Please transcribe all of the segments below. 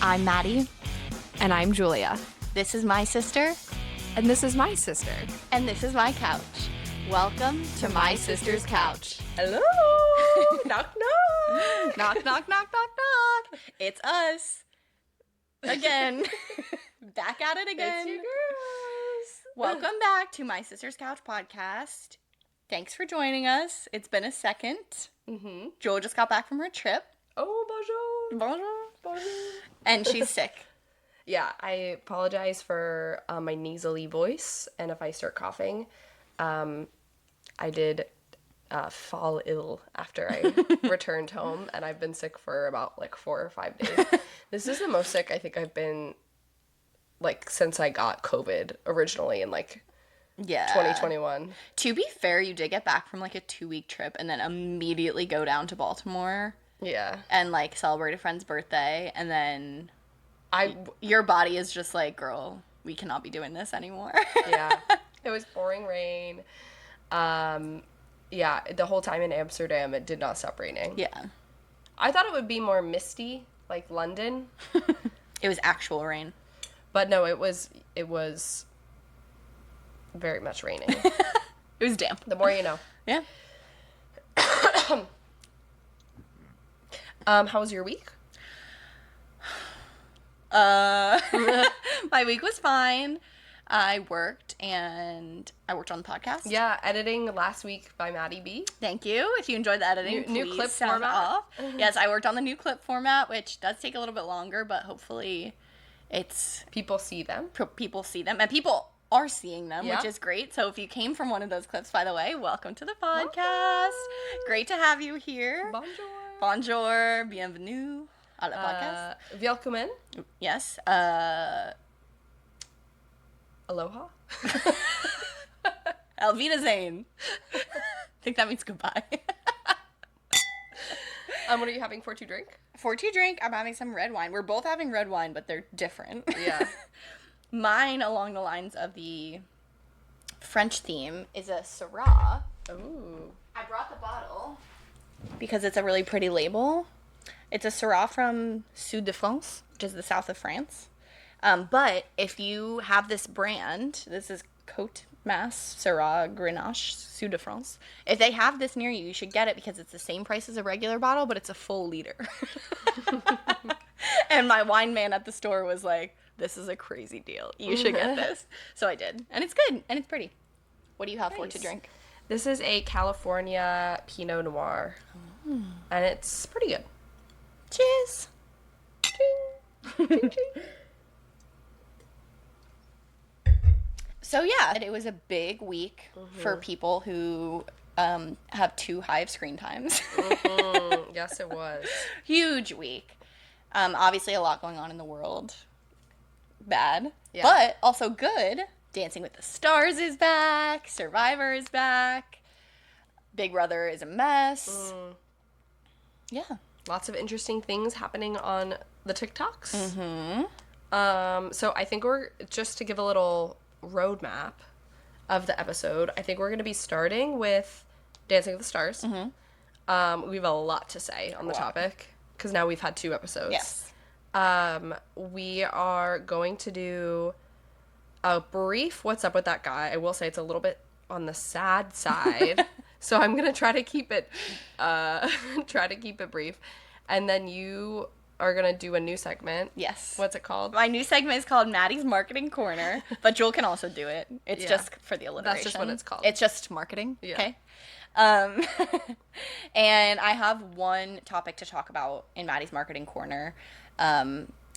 I'm Maddie. And I'm Julia. This is my sister. And this is my sister. And this is my couch. Welcome to my sister's couch. Hello! Knock, knock! Knock, knock, knock, knock, knock. It's us. Again. Back at it again. It's you girls. Welcome back to My Sister's Couch podcast. Thanks for joining us. It's been a second. Mm-hmm. Joel just got back from her trip. Oh, bonjour. Bonjour. Bonjour. And she's sick. Yeah, I apologize for my nasally voice, and if I start coughing, I did fall ill after I returned home, and I've been sick for about 4 or 5 days. This is the most sick I think I've been since I got COVID originally in 2021. To be fair, you did get back from a 2-week trip and then immediately go down to Baltimore. Yeah. And celebrate a friend's birthday, and then your body is just girl, we cannot be doing this anymore. Yeah. It was pouring rain. Yeah, the whole time in Amsterdam it did not stop raining. Yeah. I thought it would be more misty, like London. It was actual rain. But no, it was very much raining. It was damp. The more you know. Yeah. How was your week? My week was fine. I worked on the podcast. Yeah, editing last week by Maddie B. Thank you. If you enjoyed the editing, new please clip sound format. off. Yes, I worked on the new clip format, which does take a little bit longer, but hopefully People see them. People see them, and people are seeing them, Yeah. which is great. So if you came from one of those clips, by the way, welcome to the podcast. Welcome. Great to have you here. Bonjour. Bonjour, bienvenue à la podcast. Welcome. Yes. Aloha. Auf Wiedersehen. I think that means goodbye. What are you having for to drink? For to drink, I'm having some red wine. We're both having red wine, but they're different. Yeah. Mine, along the lines of the French theme, is a Syrah. Ooh. I brought the bottle because it's a really pretty label. It's a Syrah from Sud de France, which is the south of France. But if you have this brand, this is Côte Mas Syrah Grenache Sud de France. If they have this near you, you should get it because it's the same price as a regular bottle, but it's a full liter. And my wine man at the store was like, "This is a crazy deal. You should get this." So I did, and it's good and it's pretty. What do you have for to drink? This is a California Pinot Noir, and it's pretty good. Cheers. Ching. Ching, ching. So yeah, it was a big week for people who have too high of screen times. Yes, it was. Huge week. Obviously a lot going on in the world. Bad. Yeah. But also good. Dancing with the Stars is back. Survivor is back. Big Brother is a mess. Yeah. Lots of interesting things happening on the TikToks. Mm-hmm. So I think we're, just to give a little roadmap of the episode, I think we're going to be starting with Dancing with the Stars. Mm-hmm. We have a lot to say on the topic because now we've had 2 episodes. Yes. We are going to do a brief what's up with that guy. I will say it's a little bit on the sad side. So I'm going to try to keep it brief. And then you are going to do a new segment. Yes. What's it called? My new segment is called Maddie's Marketing Corner, but Joel can also do it. It's just for the alliteration. That's just what it's called. It's just marketing. Yeah. Okay. And I have one topic to talk about in Maddie's Marketing Corner.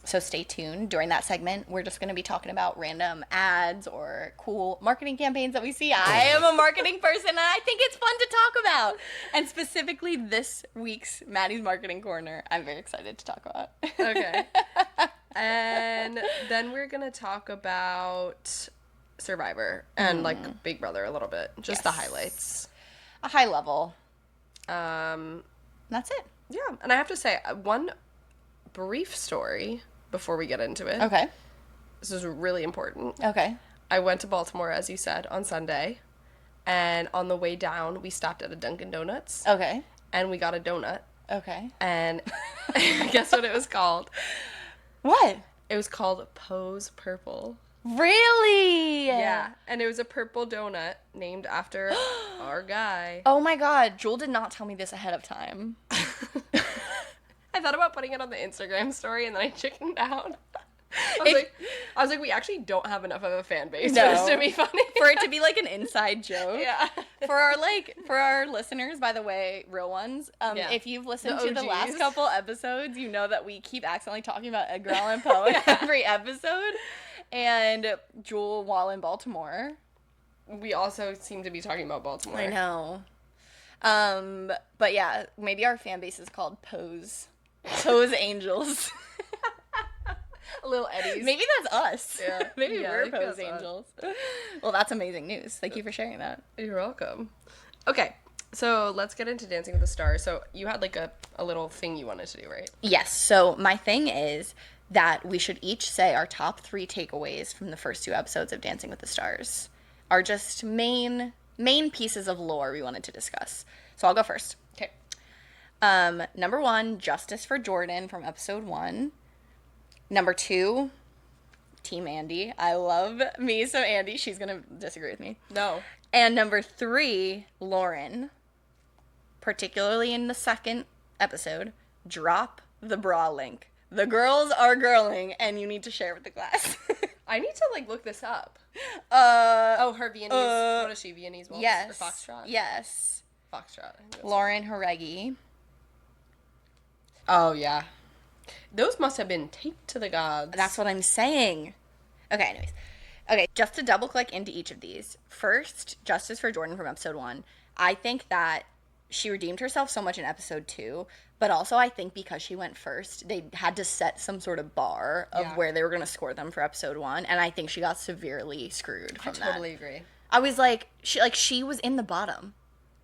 So stay tuned. During that segment, we're just going to be talking about random ads or cool marketing campaigns that we see. I am a marketing person, and I think it's fun to talk about. And specifically this week's Maddie's Marketing Corner, I'm very excited to talk about. Okay. And then we're going to talk about Survivor and Big Brother a little bit. Just the highlights. A high level. That's it. Yeah. And I have to say, one brief story before we get into it. Okay. This is really important. Okay. I went to Baltimore, as you said, on Sunday. And on the way down, we stopped at a Dunkin' Donuts. Okay. And we got a donut. Okay. And guess what it was called? What? It was called Pose Purple. Really? Yeah, and it was a purple donut named after our guy. Oh my god, Joel did not tell me this ahead of time. I thought about putting it on the Instagram story, and then I chickened out. I was like, we actually don't have enough of a fan base for this to be funny. For it to be like an inside joke. Yeah. For our listeners, by the way, real ones, if you've listened to the last couple episodes, you know that we keep accidentally talking about Edgar Allan Poe in every episode. And Jewel while in Baltimore. We also seem to be talking about Baltimore. I know. But yeah, maybe our fan base is called Pose Angels. Little Eddies. Maybe that's us. Yeah. Maybe we're Pose Angels. Well, that's amazing news. Thank you for sharing that. You're welcome. Okay, so let's get into Dancing with the Stars. So you had like a little thing you wanted to do, right? Yes. So my thing is that we should each say our top 3 takeaways from the first 2 episodes of Dancing with the Stars. Are just main pieces of lore we wanted to discuss. So I'll go first. Okay. Number 1, justice for Jordan from episode 1. Number 2, Team Andy. I love me some Andy. She's gonna disagree with me. No. And number 3, Lauren. Particularly in the second episode, drop the bra link. The girls are girling, and you need to share with the class. I need to like look this up. Her Viennese. What is she? Viennese waltz? Yes. Or foxtrot? Yes. Foxtrot. Lauren Horegi. Oh yeah. Those must have been taped to the gods. That's what I'm saying. Okay, anyways. Okay, just to double click into each of these. First, justice for Jordan from episode 1. I think that she redeemed herself so much in episode 2, but also I think because she went first, they had to set some sort of bar of where they were going to score them for episode 1, and I think she got severely screwed from that. I totally agree. I was like, she was in the bottom.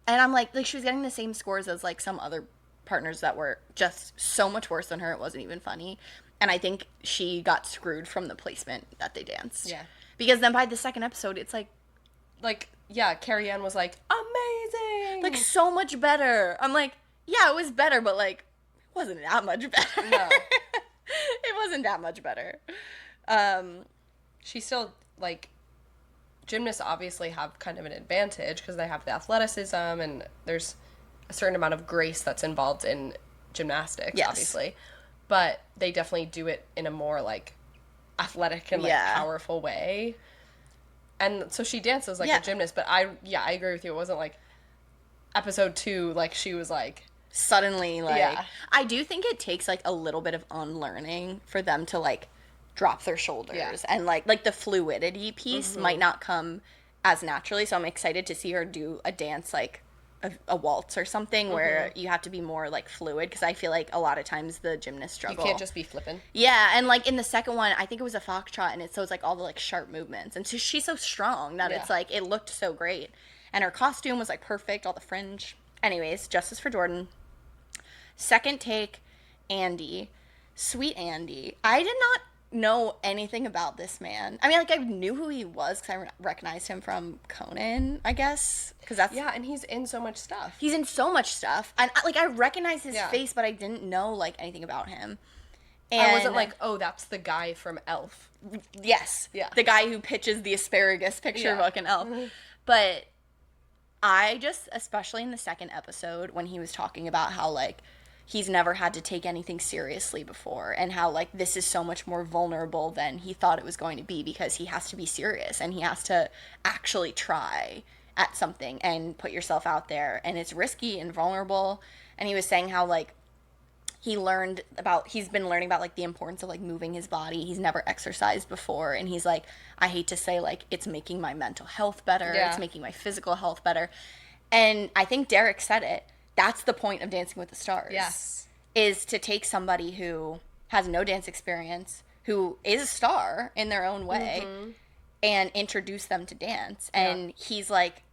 And I'm like she was getting the same scores as like some other partners that were just so much worse than her, it wasn't even funny. And I think she got screwed from the placement that they danced. Yeah. Because then by the second episode, it's like, yeah, Carrie Ann was like, amazing! like, so much better. I'm like, yeah, it was better, but, like, it wasn't that much better. No. It wasn't that much better. She still, like, gymnasts obviously have kind of an advantage because they have the athleticism and there's a certain amount of grace that's involved in gymnastics, obviously. But they definitely do it in a more, like, athletic and, like, powerful way. And so she dances like a gymnast, but I agree with you. It wasn't, like, episode 2, like, she was, like... Suddenly, like... I do think it takes, like, a little bit of unlearning for them to, like, drop their shoulders. Yeah. And, like the fluidity piece might not come as naturally, so I'm excited to see her do a dance, like... A waltz or something where you have to be more like fluid, because I feel like a lot of times the gymnasts struggle. You can't just be flipping. Yeah, and like in the second one, I think it was a foxtrot, and it's like all the like sharp movements, and so she's so strong that it's like it looked so great, and her costume was like perfect, all the fringe. Anyways, justice for Jordan. Second take, Andy, sweet Andy. I did not know anything about this man. I mean, like, I knew who he was because I recognized him from Conan, I guess. Because that's... Yeah, and he's in so much stuff. He's in so much stuff. And, like, I recognized his face, but I didn't know, like, anything about him. And I wasn't like, oh, that's the guy from Elf. Yes. Yeah. The guy who pitches the asparagus picture fucking Elf. But I just, especially in the second episode, when he was talking about how, like, he's never had to take anything seriously before, and how, like, this is so much more vulnerable than he thought it was going to be, because he has to be serious, and he has to actually try at something and put yourself out there, and it's risky and vulnerable. And he was saying how, like, he's been learning about, like, the importance of, like, moving his body. He's never exercised before, and he's like, I hate to say, like, it's making my mental health better, it's making my physical health better. And I think Derek said it. That's the point of Dancing with the Stars. Yes. Is to take somebody who has no dance experience, who is a star in their own way, and introduce them to dance. And he's, like,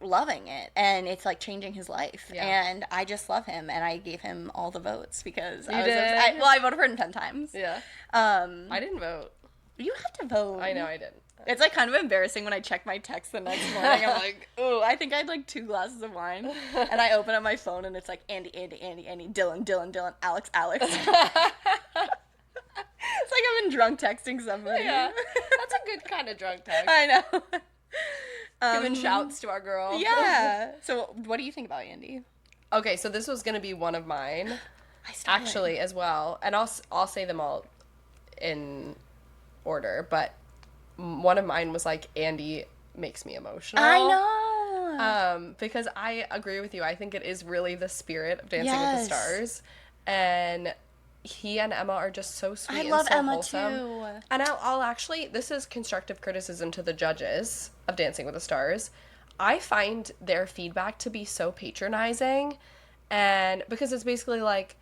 loving it. And it's, like, changing his life. Yeah. And I just love him. And I gave him all the votes because I voted for him 10 times. Yeah. I didn't vote. You had to vote. I know I didn't. It's, like, kind of embarrassing when I check my text the next morning. I'm like, ooh, I think I had, like, 2 glasses of wine. And I open up my phone, and it's like, Andy, Dylan, Alex. drunk texting somebody. Yeah. That's a good kind of drunk text. I know. Giving shouts to our girl. Yeah. So what do you think about Andy? Okay, so this was going to be one of mine, actually, as well. And I'll say them all in order, but one of mine was like, Andy makes me emotional. I know. Because I agree with you. I think it is really the spirit of Dancing with the Stars. And he and Emma are just so sweet and so wholesome. I love Emma too. And I'll actually, this is constructive criticism to the judges of Dancing with the Stars. I find their feedback to be so patronizing, and because it's basically like,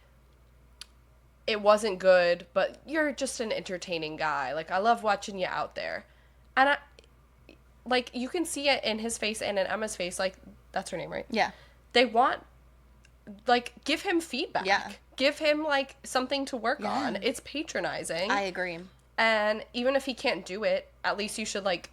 it wasn't good, but you're just an entertaining guy. Like, I love watching you out there. And like, you can see it in his face and in Emma's face. Like, that's her name, right? Yeah. They want, like, give him feedback. Yeah. Give him, like, something to work on. It's patronizing. I agree. And even if he can't do it, at least you should, like,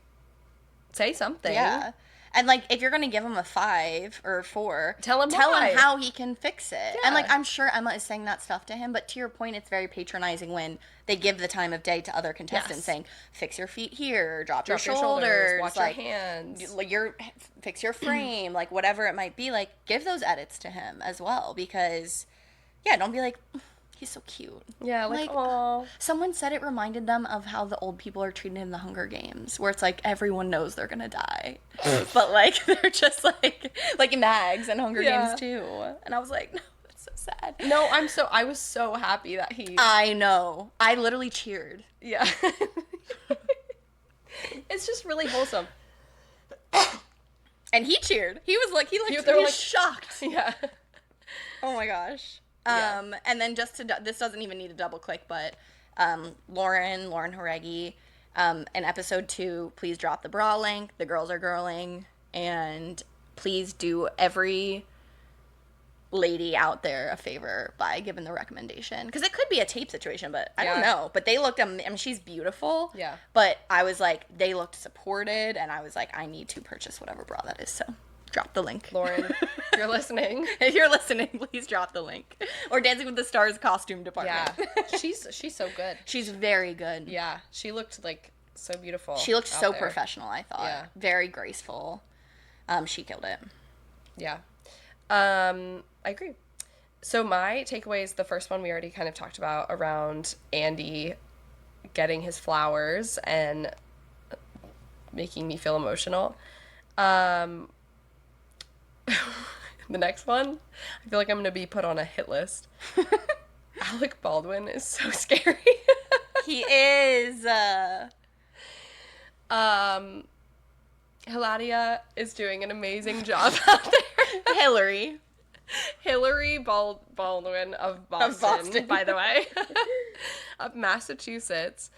say something. Yeah. And, like, if you're going to give him a 5 or a 4, tell him how he can fix it. Yeah. And, like, I'm sure Emma is saying that stuff to him, but to your point, it's very patronizing when they give the time of day to other contestants saying, fix your feet here, drop your shoulders, watch like, your hands, fix your frame, like, whatever it might be. Like, give those edits to him as well, because, yeah, don't be like, he's so cute. Yeah, like, aww. Someone said it reminded them of how the old people are treated in the Hunger Games, where it's like everyone knows they're gonna die, but like they're just like Mags and Hunger Games too. And I was like, no, that's so sad. No, I was so happy that he. I know. I literally cheered. Yeah. It's just really wholesome. And he cheered. He was like, he was like, shocked. Yeah. Oh my gosh. Yeah. And then just this doesn't even need a double click, but Lauren Horegi, in episode 2, please drop the bra link. The girls are girling, and please do every lady out there a favor by giving the recommendation, because it could be a tape situation, but I don't know. But they looked, I mean, she's beautiful. Yeah. But I was like, they looked supported, and I was like, I need to purchase whatever bra that is. So. Drop the link. Lauren, if you're listening. If you're listening, please drop the link. Or Dancing with the Stars costume department. Yeah. She's so good. She's very good. Yeah. She looked like so beautiful. She looked so professional, I thought. Yeah. Very graceful. She killed it. Yeah. I agree. So my takeaways, the first one we already kind of talked about, around Andy getting his flowers and making me feel emotional. The next one, I feel like I'm going to be put on a hit list. Alec Baldwin is so scary. He is. Hilaria is doing an amazing job out there. Hillary Baldwin of Boston, by the way. Of Massachusetts.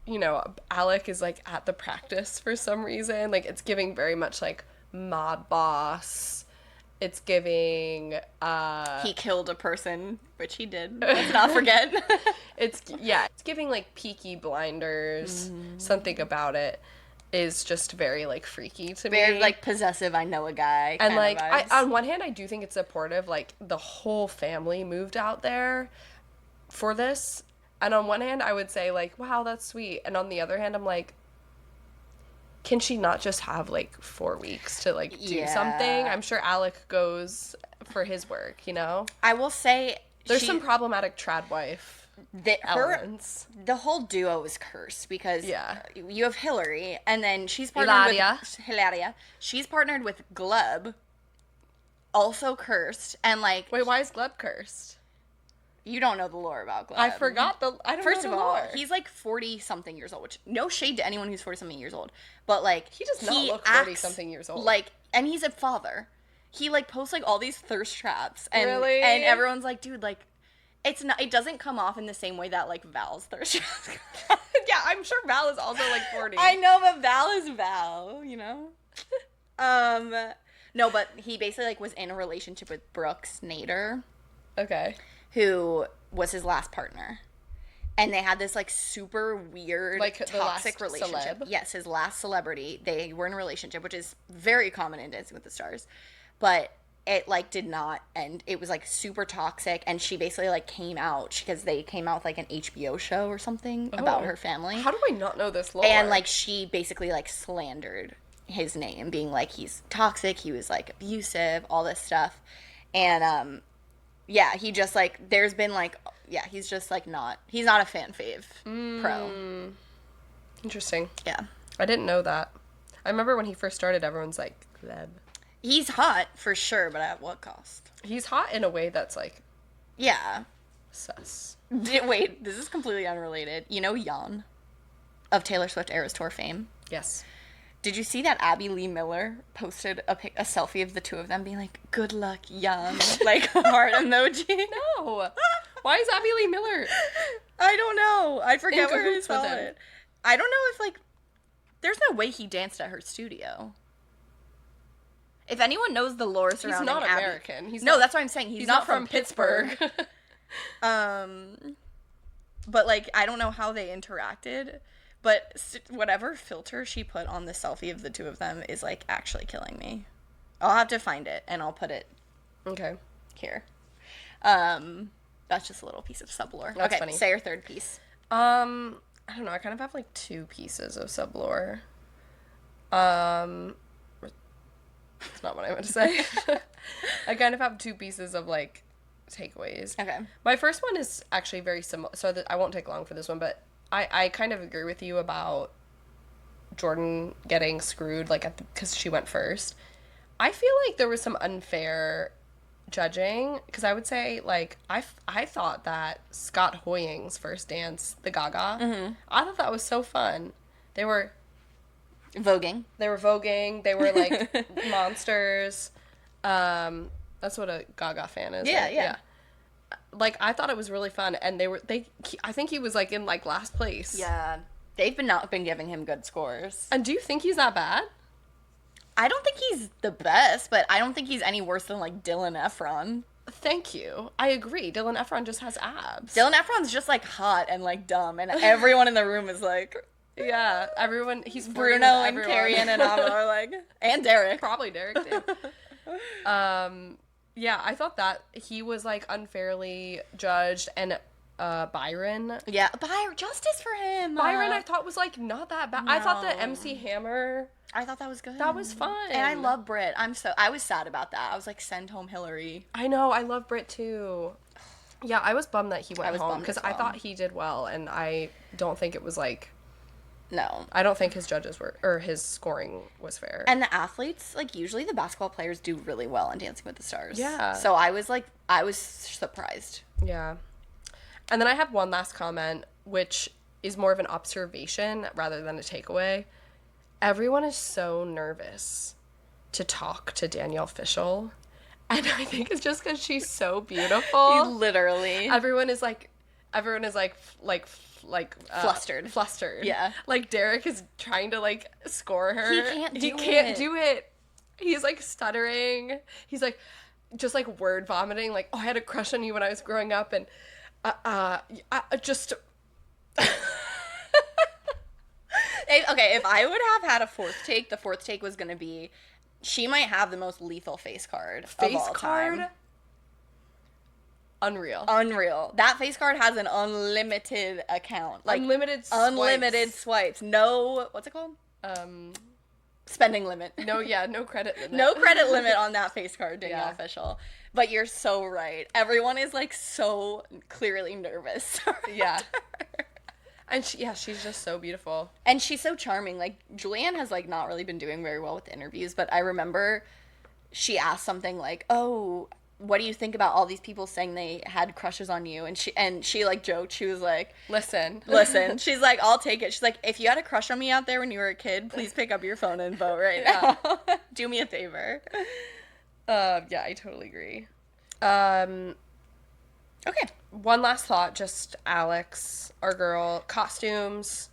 You know, Alec is, like, at the practice for some reason. Like, it's giving very much, like, mob boss. It's giving, he killed a person, which he did. Let's not forget. It's giving, like, Peaky Blinders. Mm-hmm. Something about it is just very, like, freaky to me. Very, like, possessive, I know a guy and, like, on one hand, I do think it's supportive. Like, the whole family moved out there for this. And on one hand, I would say, like, wow, that's sweet. And on the other hand, I'm like, can she not just have, like, 4 weeks to, like, do something? I'm sure Alec goes for his work, you know? I will say... There's some problematic trad wife elements. The whole duo is cursed because you have Hillary, and then she's partnered with... Hilaria. She's partnered with Gleb, also cursed, and, like... Wait, why is Gleb cursed? You don't know the lore about Gleb. I forgot I don't First know the of all, lore. he's like 40-something years old, which no shade to anyone who's 40-something years old, but like he does not look 40-something years old. Like, and he's a father. He like posts like all these thirst traps, and really? And everyone's like, dude, like, it's not. It doesn't come off in the same way that like Val's thirst traps. Yeah, I'm sure Val is also like 40. I know, but Val is Val, you know. No, but he basically like was in a relationship with Brooks Nader. Okay. Who was his last partner. And they had this, like, super weird, like, toxic relationship. Celeb? Yes, his last celebrity. They were in a relationship, which is very common in Dancing with the Stars. But it like did not end. It was like super toxic, and she basically like came out because they came out with like an HBO show or something about her family. How do I not know this lore? And like she basically like slandered his name, being like he's toxic, he was like abusive, all this stuff. And yeah, he just like there's been like yeah, he's just like he's not a fan fave pro. Interesting. Yeah. I didn't know that. I remember when he first started, everyone's like, Gleb. He's hot for sure, but at what cost? He's hot in a way that's like Yeah. sus. Wait, this is completely unrelated. You know Jan of Taylor Swift Eras Tour fame? Yes. Did you see that Abby Lee Miller posted a selfie of the two of them being like, good luck, Jan? Like, heart emoji? No. Why is Abby Lee Miller? I don't know. I forget where I cahoots saw with him? it. I don't know if, like, there's no way he danced at her studio. If anyone knows the lore surrounding He's not Abby, American. No, that's what I'm saying. He's not from Pittsburgh. But, like, I don't know how they interacted. But whatever filter she put on the selfie of the two of them is, like, actually killing me. I'll have to find it, and I'll put it Okay. here. That's just a little piece of sublore. That's okay, funny. say your third piece. I don't know. I kind of have, like, 2 pieces of sublore. It's not what I meant to say. I kind of have 2 pieces of, like, takeaways. Okay. My first one is actually very similar. So I won't take long for this one, but I kind of agree with you about Jordan getting screwed, like, because she went first. I feel like there was some unfair judging, because I would say, like, I thought that Scott Hoying's first dance, the Gaga, I thought that was so fun. They were voguing. They were, like, monsters. That's what a Gaga fan is. Yeah, right? yeah. Like, I thought it was really fun, and I think he was, like, in, like, last place. Yeah. They've not been giving him good scores. And do you think he's that bad? I don't think he's the best, but I don't think he's any worse than, like, Dylan Efron. Thank you. I agree. Dylan Efron just has abs. Dylan Efron's just, like, hot and, like, dumb, and everyone in the room is like... Yeah, everyone, he's Bruno and Carrie and Ava are like... And Derek. Probably Derek, too. Yeah, I thought that he was, like, unfairly judged, and Byron. Yeah, justice for him. Byron, I thought, was, like, not that bad. No. I thought the MC Hammer... I thought that was good. That was fun. And I love Brit. I was sad about that. I was like, send home Hillary. I know, I love Brit, too. Yeah, I was bummed that he went home, because I thought he did well, and I don't think it was, like... No. I don't think his his scoring was fair. And the athletes, like, usually the basketball players do really well on Dancing with the Stars. Yeah. So I was surprised. Yeah. And then I have one last comment, which is more of an observation rather than a takeaway. Everyone is so nervous to talk to Danielle Fishel. And I think it's just because she's so beautiful. Literally. Everyone is like flustered. Yeah. Like, Derek is trying to, like, score her. He can't do it. He's, like, stuttering. He's, like, just, like, word vomiting. Like, oh, I had a crush on you when I was growing up, and just... Okay, if I would have had a fourth take, the fourth take was going to be, she might have the most lethal face card of all time. Unreal. That face card has an unlimited account. Like, unlimited swipes. No, what's it called? Spending limit. No credit limit. No credit limit on that face card, Danielle Official. But you're so right. Everyone is, like, so clearly nervous. Yeah. And she's just so beautiful. And she's so charming. Like, Julianne has, like, not really been doing very well with interviews, but I remember she asked something like, oh, what do you think about all these people saying they had crushes on you? And she like, joked. She was like... Listen. She's like, I'll take it. She's like, if you had a crush on me out there when you were a kid, please pick up your phone and vote right now. Do me a favor. Yeah, I totally agree. Okay. One last thought, just Alex, our girl, costumes.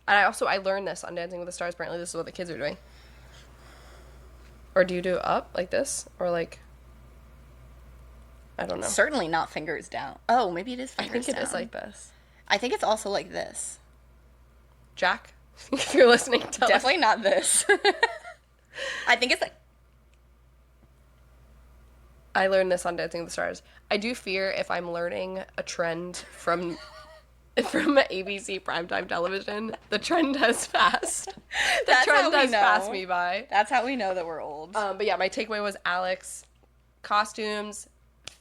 And I learned this on Dancing with the Stars. Apparently this is what the kids are doing. Or do you do up like this? Or like... I don't know. Certainly not fingers down. Oh, maybe it is fingers down. I think it is like this. I think it's also like this. Jack, if you're listening, tell Definitely us. not this. I think it's like... I learned this on Dancing with the Stars. I do fear if I'm learning a trend from ABC primetime television, the trend has passed. The trend has passed me by. That's how we know that we're old. But yeah, my takeaway was Alex, costumes,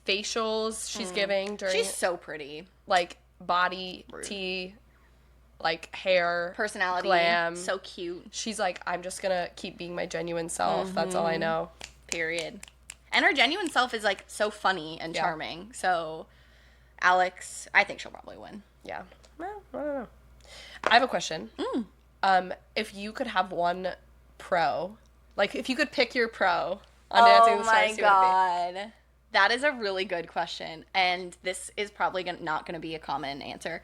facials she's giving during. She's so pretty. Like body tea, like hair, personality, glam. so cute. She's like, I'm just gonna keep being my genuine self. That's all I know. Period. And her genuine self is like so funny and charming. So Alex, I think she'll probably win. Yeah. Well, I don't know. I have a question. If you could have one pro, like if you could pick your pro on Dancing with the Stars, oh my god, that is a really good question, and this is probably not going to be a common answer.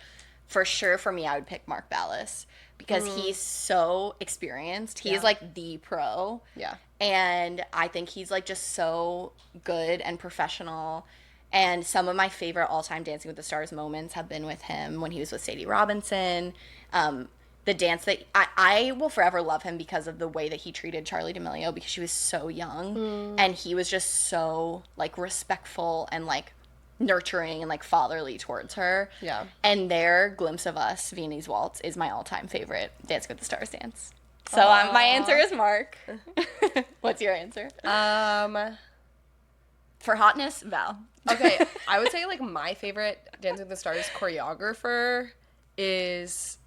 For sure, for me, I would pick Mark Ballas because he's so experienced. He is like the pro. Yeah. And I think he's like just so good and professional. And some of my favorite all-time Dancing with the Stars moments have been with him when he was with Sadie Robinson. The dance that I will forever love him because of the way that he treated Charlie D'Amelio because she was so young. And he was just so like respectful and like nurturing and like fatherly towards her. Yeah. And their Glimpse of Us, Viennese Waltz, is my all-time favorite Dancing with the Stars dance. So my answer is Mark. What's your answer? For hotness, Val. Okay, I would say like my favorite Dancing with the Stars choreographer is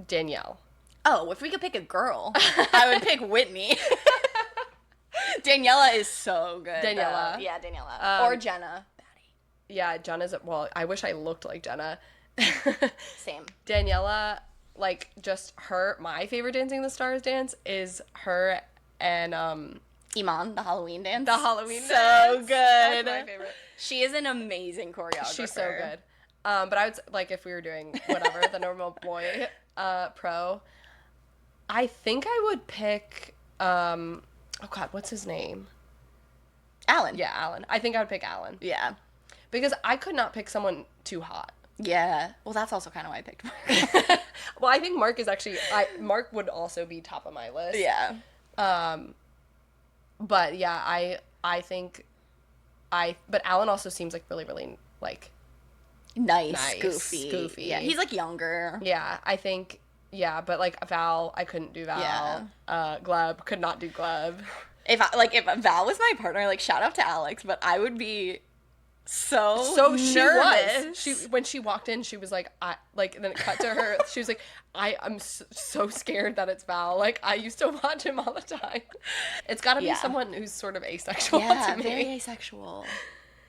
Danielle. Oh, if we could pick a girl, I would pick Whitney. Daniela is so good. Daniela. Yeah, Daniela. Or Jenna. Yeah, Jenna's, well, I wish I looked like Jenna. Same. Daniela, like, just her, my favorite Dancing with the Stars dance is her and, Iman, the Halloween dance. The Halloween so dance. Good. That's my favorite. She is an amazing choreographer. She's so good. But I would, like, if we were doing whatever, the normal boy pro, I think I would pick, oh God, what's his name? Alan. Yeah, Alan. I think I would pick Alan. Yeah. Because I could not pick someone too hot. Yeah. Well, that's also kind of why I picked Mark. Well, I think Mark is actually, Mark would also be top of my list. Yeah. But yeah, I think but Alan also seems like really, really like nice, goofy. Yeah, he's like younger. Yeah, I think, yeah, but like Val, I couldn't do Val. Yeah. Gleb, could not do Gleb. If Val was my partner, like shout out to Alex, but I would be so nervous. She when she walked in, she was like, and then it cut to her. She was like, I'm so scared that it's Val. Like, I used to watch him all the time. It's got to be someone who's sort of asexual to me. Very asexual.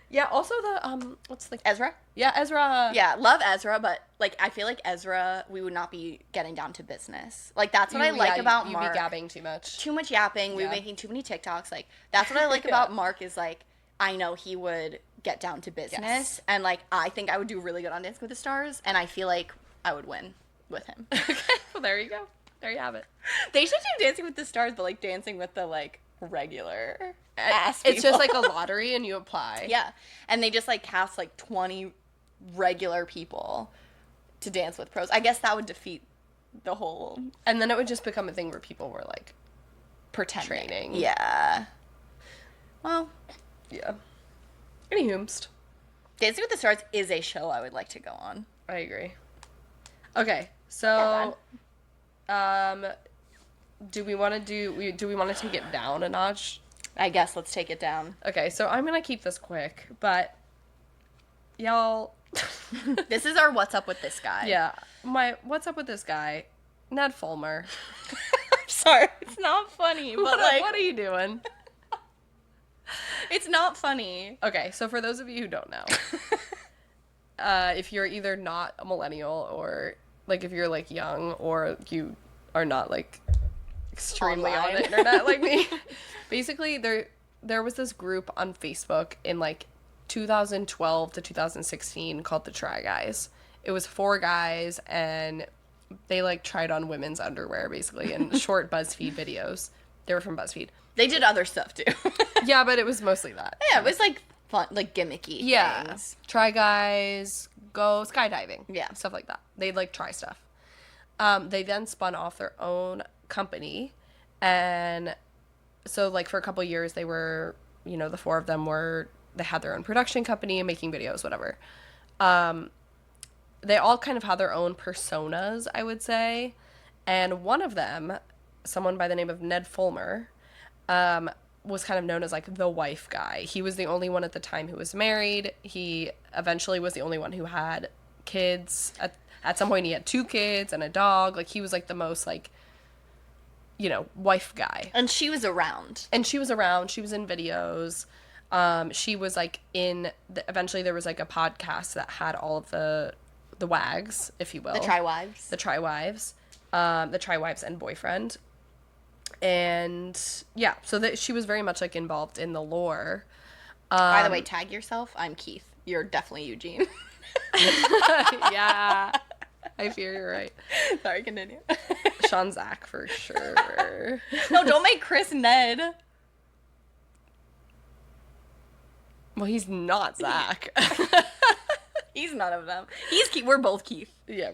Yeah, also the, what's the... Ezra? Yeah, Ezra. Yeah, love Ezra, but, like, I feel like Ezra, we would not be getting down to business. Like, that's what I like about Mark. You'd be gabbing too much. Too much yapping. We'd be making too many TikToks. Like, that's what I like about Mark is, like, I know he would get down to business. Yes. And, like, I think I would do really good on Dancing with the Stars, and I feel like I would win with him. Okay, well, there you go. There you have it. They should do Dancing with the Stars, but, like, dancing with the, like, regular ass people. It's just like a lottery and you apply. Yeah. And they just like cast like 20 regular people to dance with pros. I guess that would defeat the whole... And then it would just become a thing where people were like pretending. Training. Yeah. Well. Yeah. Anywhoomst. Dancing with the Stars is a show I would like to go on. I agree. Okay. So do we want to take it down a notch? I guess let's take it down. Okay, so I'm going to keep this quick, but y'all... This is our what's up with this guy. Yeah. What's up with this guy? Ned Fulmer. I'm sorry. It's not funny, but what like... What are you doing? It's not funny. Okay, so for those of you who don't know, if you're either not a millennial or, like, if you're, like, young or you are not, like... extremely on the internet like me. Basically, there was this group on Facebook in like 2012 to 2016 called the Try Guys. It was 4 guys and they like tried on women's underwear basically in short BuzzFeed videos. They were from BuzzFeed. They did other stuff too. Yeah, but it was mostly that. Yeah, it was like fun, like gimmicky things. Try Guys, go skydiving. Yeah. Stuff like that. They'd like try stuff. They then spun off their own company, and so like for a couple years they were the four of them they had their own production company and making videos, whatever. They all kind of had their own personas, I would say. And one of them, someone by the name of Ned Fulmer, was kind of known as like the wife guy. He was the only one at the time who was married. He eventually was the only one who had kids. At some point he had 2 kids and a dog. Like he was like the most like, wife guy. And she was around. She was in videos. She was like eventually there was like a podcast that had all of the wags, if you will. The Tri-Wives. The Tri-Wives and boyfriend. And yeah, so that she was very much like involved in the lore. By the way, tag yourself. I'm Keith. You're definitely Eugene. Yeah. I fear you're right. Sorry, continue. Sean Zach for sure. No, don't make Chris Ned. Well, he's not Zach. He's none of them. He's Keith. We're both Keith. Yeah,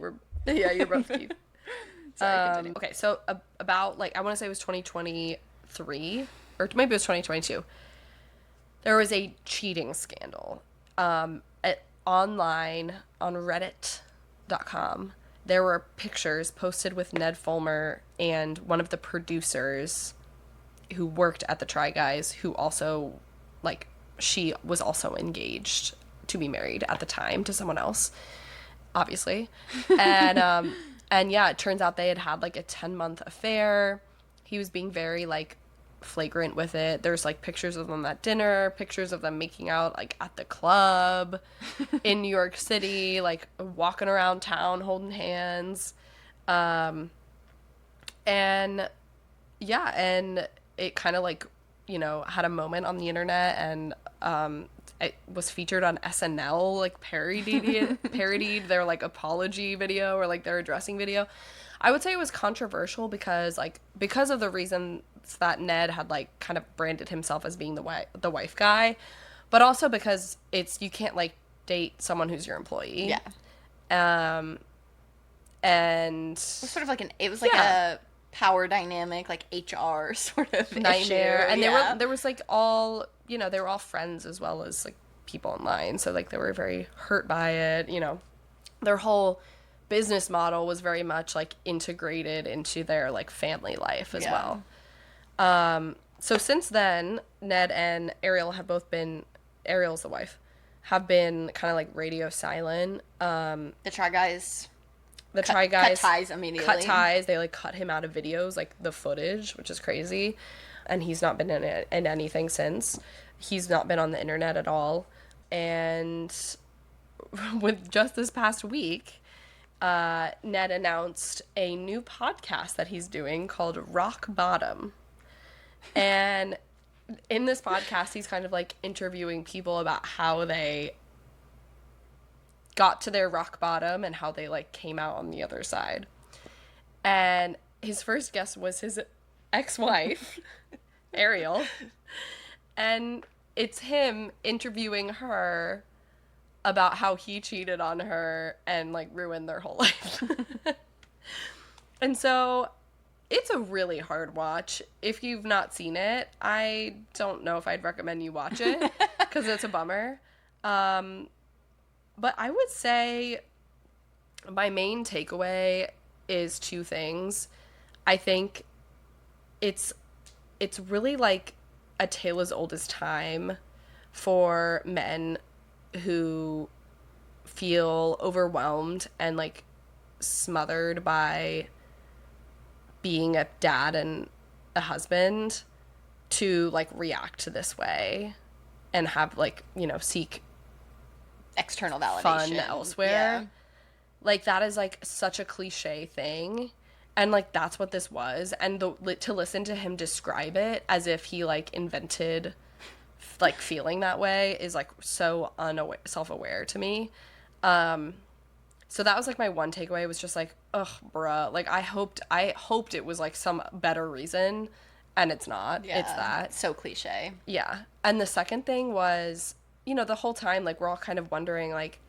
you're both Keith. Sorry, continue. Okay, so about like I want to say it was 2023 or maybe it was 2022. There was a cheating scandal. Online on Reddit.com. There were pictures posted with Ned Fulmer and one of the producers who worked at the Try Guys, who also like she was also engaged to be married at the time to someone else, obviously. And yeah, it turns out they had like a 10-month affair. He was being very like flagrant with it. There's like pictures of them at dinner, pictures of them making out like at the club in New York City, like walking around town holding hands. And yeah, and it kind of like, had a moment on the internet, and it was featured on SNL, like parodied their like apology video or like their addressing video. I would say it was controversial because of the reasons that Ned had like kind of branded himself as being the wife guy, but also because you can't like date someone who's your employee. Yeah. And it was sort of like a power dynamic, like HR sort of nightmare. issue. And there was like all, they were all friends as well as like people online. So like they were very hurt by it. Their whole business model was very much like integrated into their like family life as well. So since then, Ned and Ariel's the wife, have been kind of like radio silent. The Try Guys cut ties immediately. Cut ties. They like cut him out of videos, like the footage, which is crazy. And he's not been in anything since. He's not been on the internet at all. And with just this past week, Ned announced a new podcast that he's doing called Rock Bottom. And in this podcast, he's kind of like interviewing people about how they got to their rock bottom and how they like came out on the other side. And his first guest was his ex-wife, Ariel. And it's him interviewing her about how he cheated on her and like ruined their whole life. And so it's a really hard watch. If you've not seen it, I don't know if I'd recommend you watch it because it's a bummer. But I would say my main takeaway is 2 things. I think it's really like a tale as old as time for men who feel overwhelmed and like smothered by being a dad and a husband to like react this way and have like, seek external validation, fun elsewhere. Yeah. Like that is like such a cliche thing, and like that's what this was. And to listen to him describe it as if he like invented like feeling that way is like so self-aware to me. So that was like my one takeaway, was just like, ugh, bruh. Like I hoped it was like some better reason, and it's not. Yeah, it's that. so cliche. Yeah. And the second thing was, the whole time, like, we're all kind of wondering, like,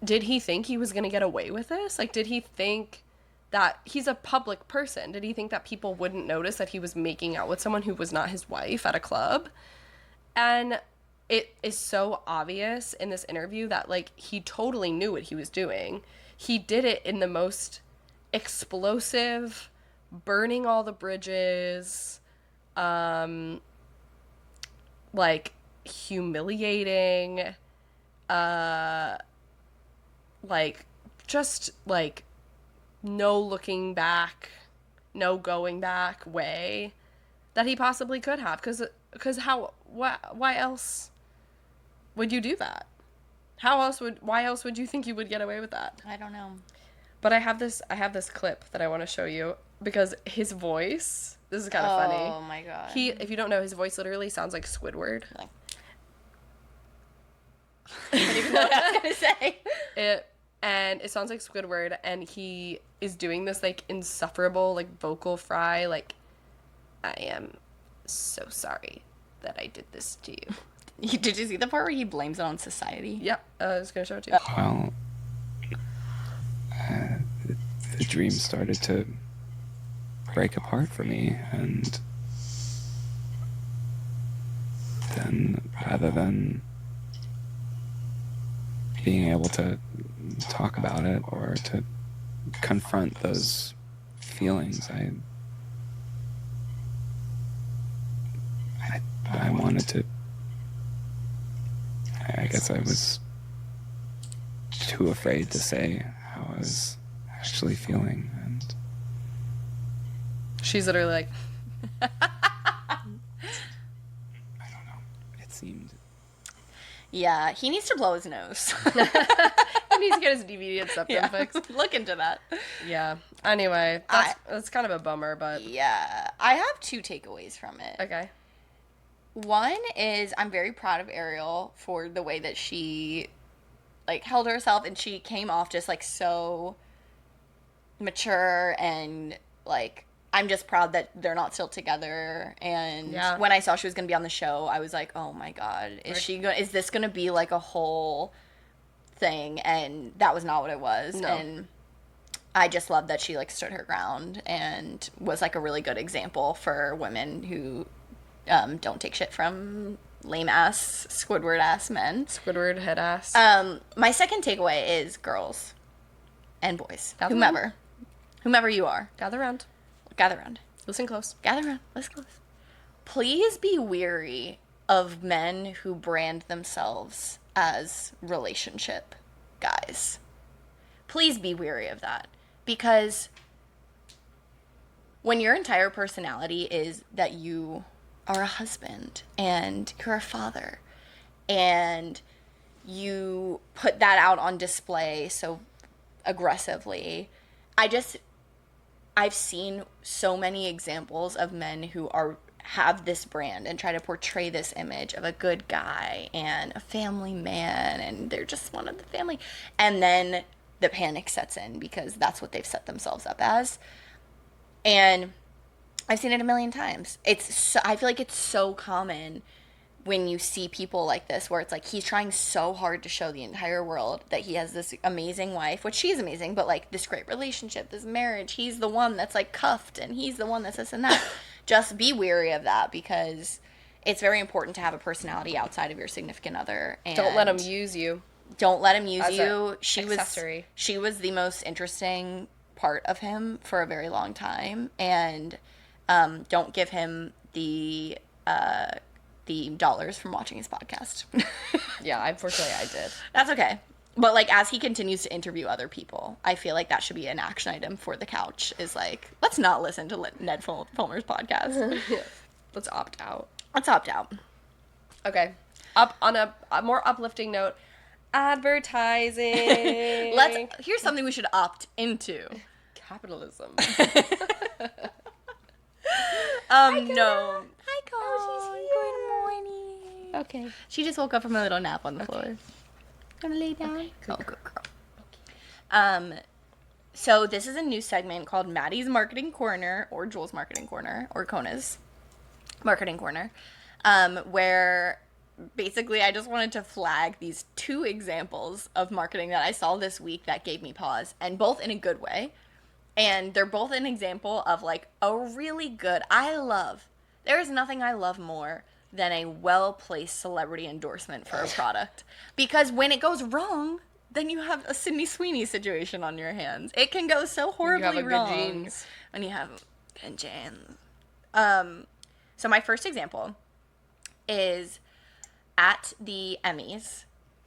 did he think he was going to get away with this? Like, did he think that he's a public person? Did he think that people wouldn't notice that he was making out with someone who was not his wife at a club? And it is so obvious in this interview that, like, he totally knew what he was doing. He did it in the most explosive, burning all the bridges, like, humiliating, like, just, like, no looking back, no going back way that he possibly could have. Because why else would you do that? Why else would you think you would get away with that? I don't know. But I have this clip that I want to show you because his voice, this is kind of funny. Oh my god. If you don't know, his voice literally sounds like Squidward. Like, I don't even know what I was going to say. It sounds like Squidward, and he is doing this, like, insufferable, like, vocal fry, like, I am so sorry that I did this to you. Did you see the part where he blames it on society? Yep, I was going to show it to you. Well, the dream started to break apart for me, and then rather than being able to talk about it or to confront those feelings, I wanted to. I guess I was too afraid to say how I was actually feeling, and She's literally like, I don't know. It seemed. Yeah, he needs to blow his nose. he needs to get his DVD and septum fixed. Look into that. Yeah. Anyway, that's kind of a bummer, but Yeah, I have two takeaways from it. okay. One is I'm very proud of Ariel for the way that she, like, held herself, and she came off just, like, so mature, and, like, I'm just proud that they're not still together. And Yeah. when I saw she was going to be on the show, I was like, oh my god, is this going to be, like, a whole thing? And that was not what it was. No. And I just love that she, like, stood her ground and was, like, a really good example for women who don't take shit from lame ass Squidward ass men. Squidward head ass. My second takeaway is girls and boys, Gather whomever you are, Gather around. gather around, Listen close. gather around. Let's go. Please be weary of men who brand themselves as relationship guys. Please be weary of that, because when your entire personality is that you are a husband and you're a father and you put that out on display so aggressively, I've seen so many examples of men who have this brand and try to portray this image of a good guy and a family man, and they're just one of the family, and then the panic sets in because that's what they've set themselves up as. And I've seen it a million times. I feel like it's so common when you see people like this, where it's like he's trying so hard to show the entire world that he has this amazing wife, which she's amazing, but, like, this great relationship, this marriage, he's the one that's, like, cuffed, and he's the one that's this and that. Just be wary of that, because it's very important to have a personality outside of your significant other. And Don't let him use you. Don't let him use As you. a accessory. She was the most interesting part of him for a very long time, and don't give him the dollars from watching his podcast. Yeah, unfortunately I did. That's okay. But, like, as he continues to interview other people, I feel like that should be an action item for the couch, is, like, let's not listen to Ned Fulmer's podcast. Yeah. Let's opt out. Let's opt out. Okay. Up on a more uplifting note, advertising. Here's something we should opt into. Capitalism. No. Hi, Cole. Good morning. Okay. She just woke up from a little nap on the floor. Gonna lay down? Good girl. Okay. So this is a new segment called Maddie's Marketing Corner, or Jules' Marketing Corner, or Kona's Marketing Corner, where basically I just wanted to flag these two examples of marketing that I saw this week that gave me pause, and both in a good way. And they're both an example of, like, a really good, there is nothing I love more than a well-placed celebrity endorsement for a product. Because when it goes wrong, then you have a Sydney Sweeney situation on your hands. It can go so horribly wrong. Good genes. When you have good genes. So my first example is at the Emmys.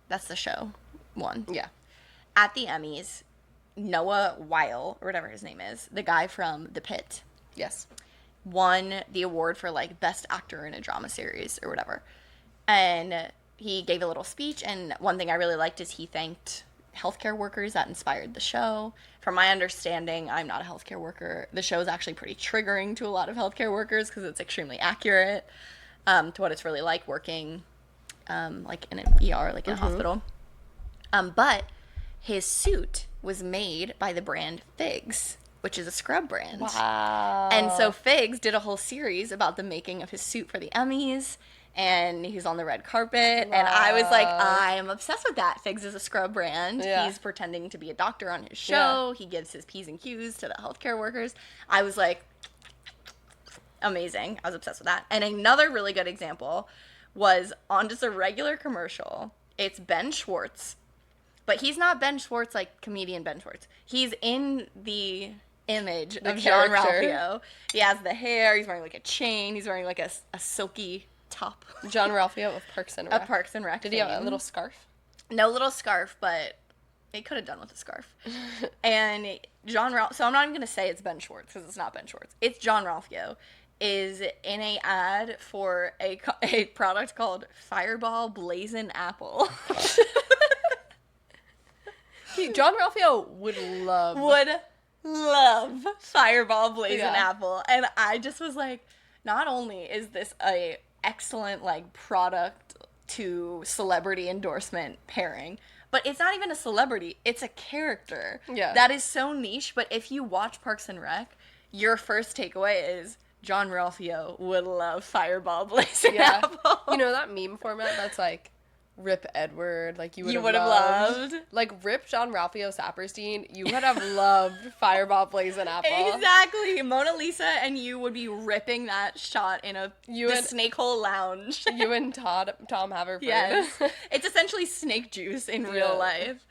That's the show one. Yeah. At the Emmys, Noah Weil, or whatever his name is, the guy from The Pit, Yes. won the award for, like, best actor in a drama series or whatever. And he gave a little speech, and one thing I really liked is he thanked healthcare workers that inspired the show. From my understanding, I'm not a healthcare worker. The show is actually pretty triggering to a lot of healthcare workers because it's extremely accurate to what it's really like working, like, in an ER, like in a hospital. But his suit was made by the brand Figs, which is a scrub brand. Wow. And so Figs did a whole series about the making of his suit for the Emmys, and he's on the red carpet, and I was like, I am obsessed with that. Figs is a scrub brand. Yeah. He's pretending to be a doctor on his show. He gives his P's and Q's to the healthcare workers. I was like, amazing. I was obsessed with that. And another really good example was on just a regular commercial. It's Ben Schwartz. But he's not Ben Schwartz, like comedian Ben Schwartz. He's in the image of John Ralphio. He has the hair. He's wearing like a chain. He's wearing like a silky top. John Ralphio of Parks and Rec. A Parks and Rec. Did he have a little scarf? No little scarf, but they could have done with a scarf. And so I'm not even going to say it's Ben Schwartz because it's not Ben Schwartz. It's John Ralphio is in a ad for a product called Fireball Blazin' Apple. John Ralphio would love Fireball Blazin' Apple. And I just was like, not only is this a excellent, like, product to celebrity endorsement pairing, but it's not even a celebrity, it's a character. Yeah. That is so niche, but if you watch Parks and Rec, your first takeaway is John Ralphio would love Fireball Blazin' Apple. You know that meme format that's like Rip Edward, like you would have loved. Like Rip John Ralphio Saperstein, you would have loved Fireball Blazin' Apple. Exactly. Mona Lisa and you would be ripping that shot in the Snake Hole Lounge. You and Tom Haverford. Yes. It's essentially snake juice in real life.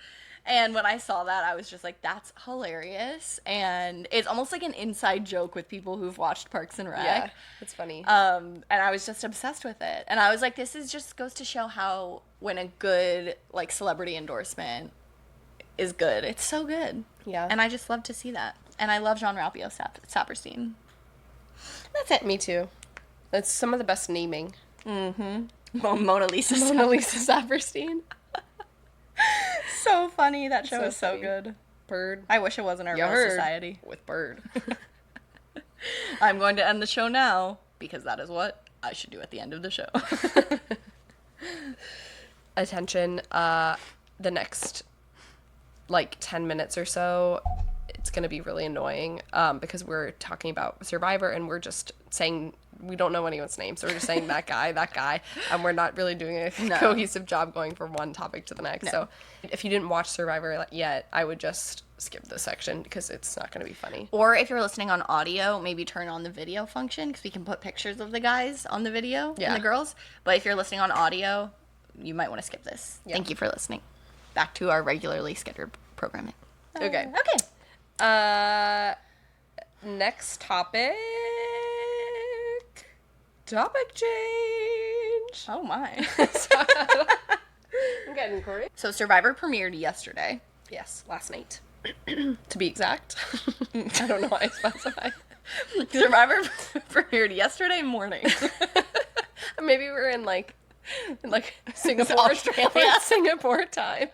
And when I saw that, I was just like, that's hilarious. And it's almost like an inside joke with people who've watched Parks and Rec. Yeah, it's funny. And I was just obsessed with it. And I was like, this is just goes to show how when a good, like, celebrity endorsement is good, it's so good. Yeah. And I just love to see that. And I love Jean Ralphio Saperstein. That's it. Me too. That's some of the best naming. Mm-hmm. Mona Lisa Saperstein. So funny. That show is so funny. good. Bird. I wish it wasn't our real society. With Bird. I'm going to end the show now because that is what I should do at the end of the show. Attention, the next, like, 10 minutes or so, it's going to be really annoying because we're talking about Survivor and we're just saying we don't know anyone's name, so we're just saying that guy, and we're not really doing a cohesive job going from one topic to the next. No. So if you didn't watch Survivor yet, I would just skip this section because it's not going to be funny. Or if you're listening on audio, maybe turn on the video function because we can put pictures of the guys on the video and the girls. But if you're listening on audio, you might want to skip this. Yeah. Thank you for listening. Back to our regularly scheduled programming. Okay. Next topic. Topic change. Oh my. I'm getting Corey. So Survivor premiered yesterday. Yes, last night. To be exact. I don't know why I specified. Survivor premiered yesterday morning. Maybe we're in like Singapore, Australia, Singapore time.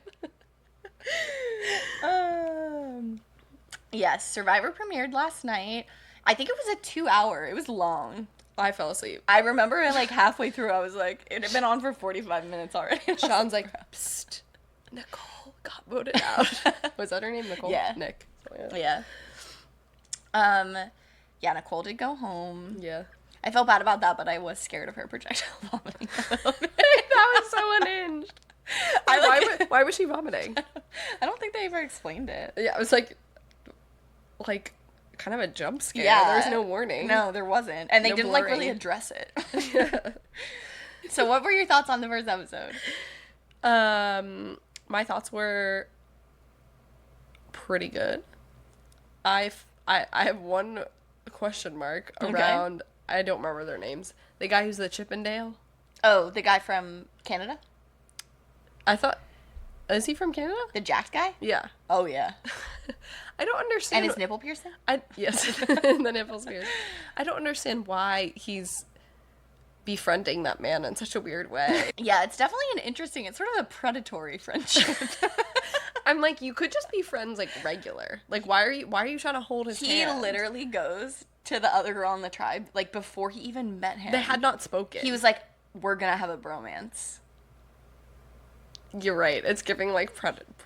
Yes, Survivor premiered last night. I think it was a 2-hour. It was long. I fell asleep. I remember it like halfway through. I was like, it had been on for 45 minutes already. Sean's like, psst, Nicole got voted out. Was that her name, Nicole? Yeah. Nick. So, yeah. Yeah, Nicole did go home. Yeah. I felt bad about that, but I was scared of her projectile vomiting a little bit. That was so unhinged. Why was she vomiting? I don't think they ever explained it. Yeah, it was like kind of a jump scare. Yeah. There was no warning. No, there wasn't. And they No didn't like really blurring. address it. So what were your thoughts on the first episode? My thoughts were pretty good. I have one question mark around, I don't remember their names. The guy who's the Chippendale. Oh, the guy from Canada? I thought, is he from Canada? The Jax guy? Yeah. Oh, yeah. I don't understand. And his nipple piercing? Yes, the nipples pierced. I don't understand why he's befriending that man in such a weird way. Yeah, it's definitely it's sort of a predatory friendship. I'm like, you could just be friends, like, regular. Like, why are you trying to hold his hand? He literally goes to the other girl in the tribe, like, before he even met him. They had not spoken. He was like, we're gonna have a bromance. You're right. It's giving, like,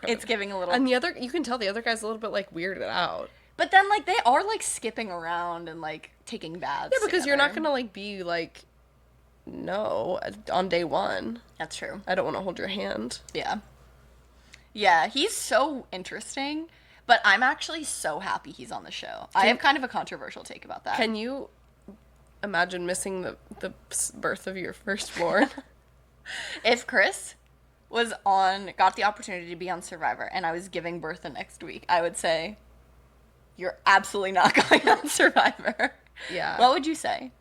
It's giving a little... And you can tell the other guy's a little bit, like, weirded out. But then, like, they are, like, skipping around and, like, taking baths Yeah, because you're not together. gonna, like, be, like, no, on day one. That's true. I don't want to hold your hand. Yeah. Yeah, he's so interesting, but I'm actually so happy he's on the show. I have kind of a controversial take about that. Can you imagine missing the birth of your firstborn? If Chris got the opportunity to be on Survivor and I was giving birth the next week, I would say, you're absolutely not going on Survivor. Yeah. What would you say?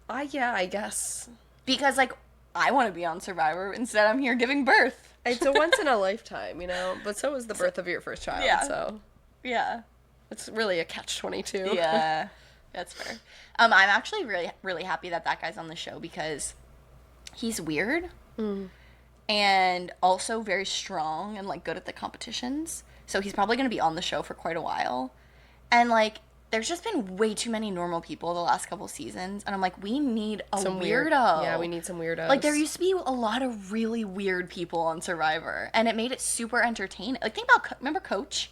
I guess. Because, like, I want to be on Survivor. Instead, I'm here giving birth. It's a once in a lifetime, you know? But so is the birth of your first child, Yeah. so Yeah. it's really a catch-22. Yeah. That's fair. I'm actually really, really happy that guy's on the show because he's weird and also very strong and, like, good at the competitions. So he's probably going to be on the show for quite a while. And, like, there's just been way too many normal people the last couple seasons. And I'm like, we need a weirdo. Yeah, we need some weirdos. Like, there used to be a lot of really weird people on Survivor. And it made it super entertaining. Like, think about, remember Coach?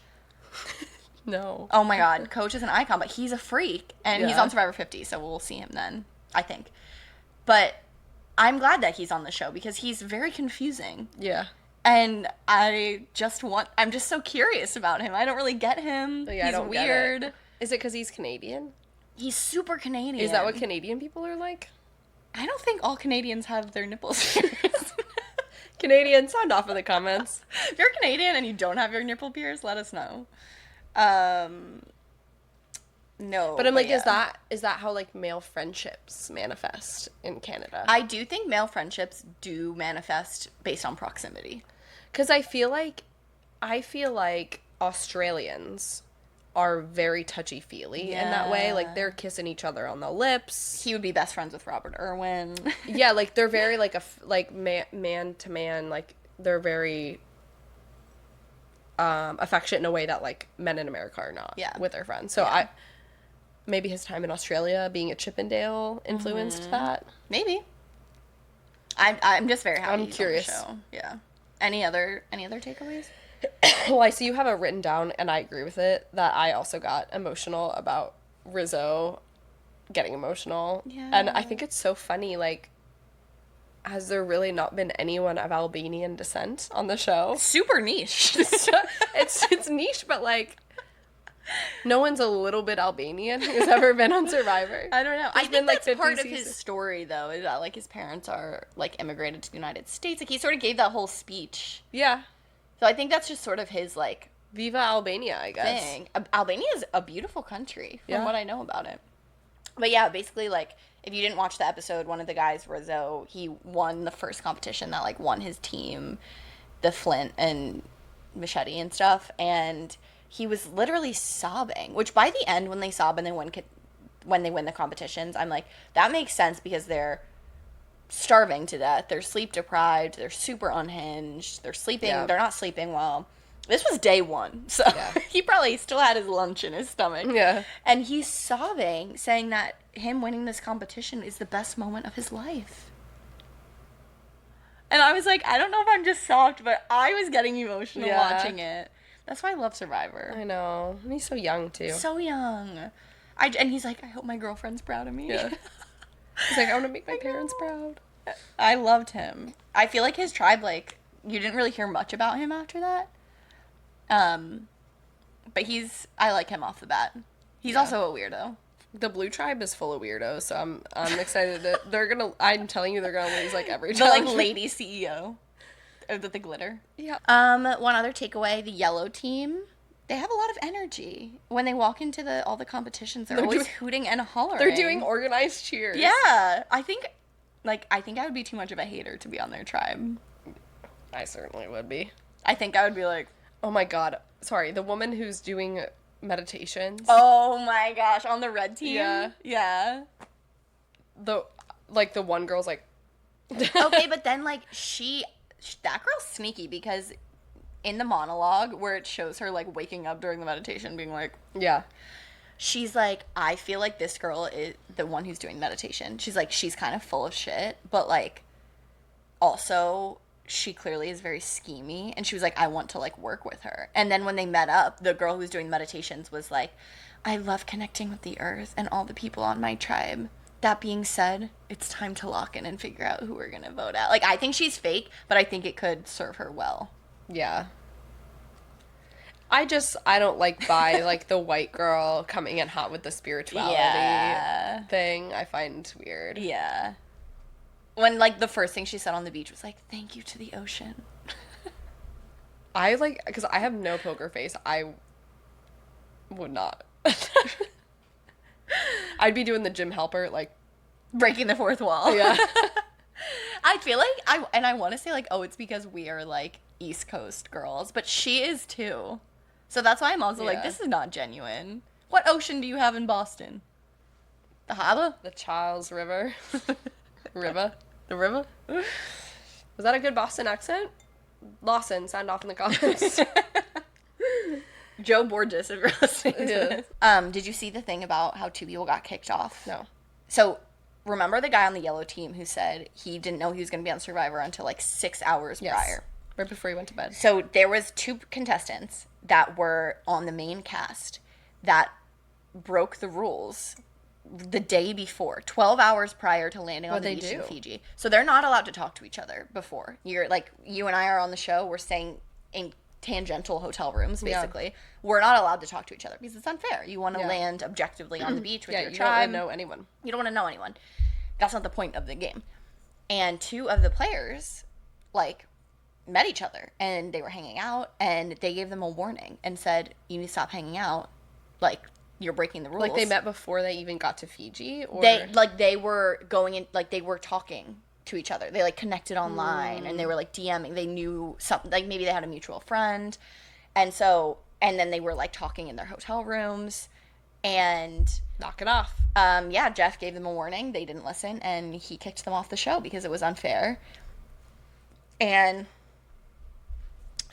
No. Oh my god, Coach is an icon, but he's a freak. And he's Yeah. on Survivor 50, so we'll see him then, I think. But I'm glad that he's on the show because he's very confusing. Yeah. And I'm just so curious about him. I don't really get him. Yeah, I He's don't get weird. it. Is it because he's Canadian? He's super Canadian. Is that what Canadian people are like? I don't think all Canadians have their nipples pierced. Canadian, sound off in the comments. If you're Canadian and you don't have your nipple pierced, let us know. No. But I'm like, yeah. is that how, like, male friendships manifest in Canada? I do think male friendships do manifest based on proximity. Because I feel like Australians are very touchy-feely in that way. Like, they're kissing each other on the lips. He would be best friends with Robert Irwin. Yeah, like, they're very, like, man to man. Like, they're very affectionate in a way that, like, men in America are not with their friends. So maybe his time in Australia being a Chippendale influenced that. Maybe. I'm just very happy. I'm he's curious. On the show. Yeah. Any other takeaways? Well, I see you have it written down, and I agree with it, that I also got emotional about Rizzo getting emotional. Yeah. And I think it's so funny, like, has there really not been anyone of Albanian descent on the show? Super niche. It's niche, but, like, no one's a little bit Albanian who's ever been on Survivor. I don't know. I think been, like, that's 50 part of seasons. his story, though, is that, like, his parents are, like, immigrated to the United States. Like, he sort of gave that whole speech. Yeah. So I think that's just sort of his, like, Viva Albania, I guess. thing. Albania is a beautiful country, from Yeah. what I know about it. But yeah, basically, like, if you didn't watch the episode, one of the guys, Rizzo, he won the first competition that, like, won his team, the Flint and Machete and stuff, and he was literally sobbing, which by the end, when they sob and when they win the competitions, I'm like, that makes sense because they're starving to death, they're sleep deprived, they're super unhinged, they're not sleeping well. This was day one, so he probably still had his lunch in his stomach. Yeah. And he's sobbing, saying that him winning this competition is the best moment of his life. And I was like, I don't know if I'm just shocked, but I was getting emotional watching it. That's why I love Survivor. I know. And he's so young, too. So young. And he's like, I hope my girlfriend's proud of me. Yeah. He's like, I want to make my parents proud. I loved him. I feel like his tribe, like, you didn't really hear much about him after that. But I like him off the bat. He's also a weirdo. The blue tribe is full of weirdos, so I'm excited that I'm telling you, they're gonna lose like every The time. like lady CEO of the glitter. Yeah. One other takeaway, the yellow team, they have a lot of energy. When they walk into all the competitions, they're always hooting and hollering. They're doing organized cheers. Yeah. I think I would be too much of a hater to be on their tribe. I certainly would be. I think I would be like, oh my god. Sorry, the woman who's doing meditations. oh my gosh, on the red team? Yeah. Yeah. The one girl's like Okay, but then like that girl's sneaky because in the monologue where it shows her like waking up during the meditation being like, yeah. She's like, I feel like this girl is the one who's doing meditation. She's like, she's kind of full of shit, but like also she clearly is very schemy, and she was like, I want to like work with her. And then when they met up, the girl who's doing meditations was like, I love connecting with the earth and all the people on my tribe. That being said, it's time to lock in and figure out who we're gonna vote out. Like, I think she's fake, but I think it could serve her well. Yeah. I don't like like the white girl coming in hot with the spirituality thing. I find weird. Yeah. When, like, the first thing she said on the beach was like, thank you to the ocean. I, like, because I have no poker face, I would not. I'd be doing the Jim Halpert, like... breaking the fourth wall. Yeah. I feel like, I want to say, like, oh, it's because we are, like, East Coast girls, but she is, too. So that's why I'm also like, this is not genuine. What ocean do you have in Boston? The harbor? The Charles River. River. The river? Was that a good Boston accent? Lawson, sound off in the comments. Joe Borges, if you're listening to this. Did you see the thing about how 2 people got kicked off? No. So, remember the guy on the yellow team who said he didn't know he was going to be on Survivor until like 6 hours prior? Right before he went to bed. So, there was 2 contestants that were on the main cast that broke the rules the day before, 12 hours prior to landing on the beach in Fiji. So they're not allowed to talk to each other before. You're like, you and I are on the show, we're staying in tangential hotel rooms, basically. Yeah. We're not allowed to talk to each other because it's unfair. You want to land objectively on the beach with your tribe. You don't want to know anyone. You don't want to know anyone. That's not the point of the game. And 2 of the players, like, met each other and they were hanging out, and they gave them a warning and said, you need to stop hanging out. Like, you're breaking the rules. Like, they met before they even got to Fiji? Or they were going in, like, they were talking to each other. They, like, connected online and they were, like, DMing. They knew something, like, maybe they had a mutual friend. And so, and then they were, like, talking in their hotel rooms and... knock it off. Yeah, Jeff gave them a warning. They didn't listen, and he kicked them off the show because it was unfair. And...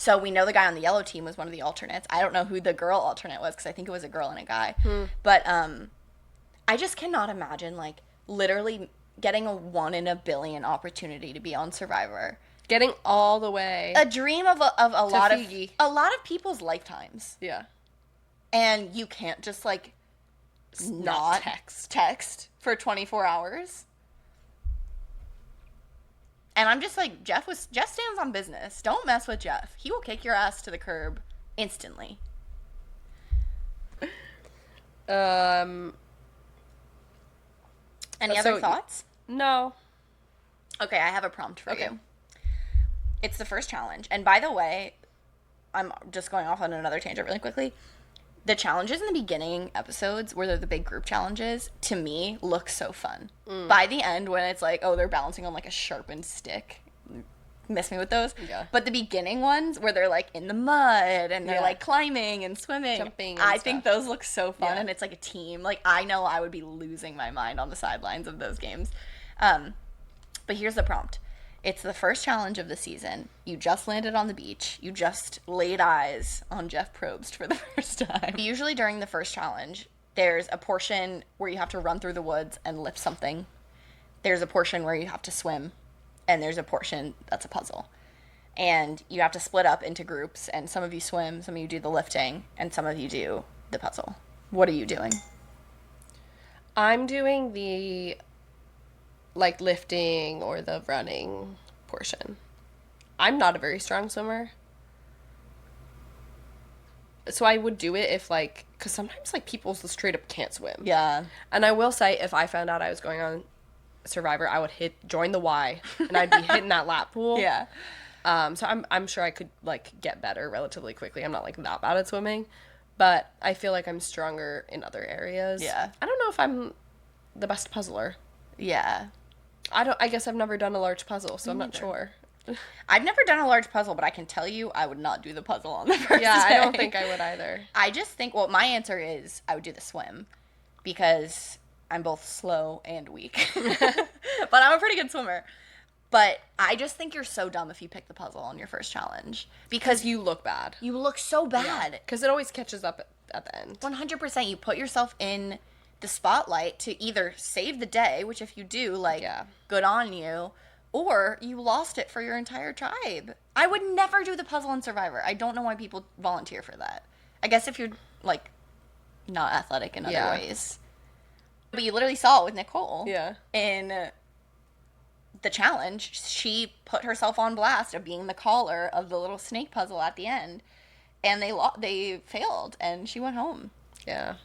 so we know the guy on the yellow team was one of the alternates. I don't know who the girl alternate was because I think it was a girl and a guy. But I just cannot imagine, like, literally getting a 1 in a billion opportunity to be on Survivor. Getting all the way. A dream of a lot Fiji. of a lot of people's lifetimes. Yeah. And you can't just, like, not text for 24 hours. And I'm just like, Jeff stands on business. Don't mess with Jeff. He will kick your ass to the curb instantly. Any other thoughts? No. Okay, I have a prompt for you. It's the first challenge. And by the way, I'm just going off on another tangent really quickly. The challenges in the beginning episodes, where they're the big group challenges, to me, look so fun. By the end, when it's like, oh, they're balancing on, like, a sharpened stick, miss me with those. Yeah. But the beginning ones, where they're, like, in the mud, and they're, like, climbing and swimming. Jumping and I stuff. think those look so fun, and it's, like, a team. Like, I know I would be losing my mind on the sidelines of those games. But here's the prompt. It's the first challenge of the season. You just landed on the beach. You just laid eyes on Jeff Probst for the first time. Usually during the first challenge, there's a portion where you have to run through the woods and lift something. There's a portion where you have to swim. And there's a portion that's a puzzle. And you have to split up into groups. And some of you swim, some of you do the lifting, and some of you do the puzzle. What are you doing? I'm doing the... like, lifting or the running portion. I'm not a very strong swimmer. so I would do it if, like, because sometimes, like, people straight up can't swim. Yeah. And I will say, if I found out I was going on Survivor, I would join the Y, and I'd be hitting that lap pool. Yeah. So I'm sure I could, like, get better relatively quickly. I'm not, like, that bad at swimming, but I feel like I'm stronger in other areas. Yeah. I don't know if I'm the best puzzler. Yeah. I guess I've never done a large puzzle, so I'm not sure. I've never done a large puzzle, but I can tell you I would not do the puzzle on the first Yeah, day. I don't think I would either. I just think, well, my answer is I would do the swim because I'm both slow and weak. But I'm a pretty good swimmer. But I just think you're so dumb if you pick the puzzle on your first challenge because You look bad. you look so bad. Because it always catches up at the end. 100%. You put yourself in the spotlight to either save the day, which if you do, like, Yeah. good on you, or you lost it for your entire tribe. I would never do the puzzle in Survivor. I don't know why people volunteer for that. I guess if you're, like, not athletic in other Yeah. ways. But you literally saw it with Nicole. Yeah. In the challenge, she put herself on blast of being the caller of the little snake puzzle at the end. And they failed, and she went home. Yeah.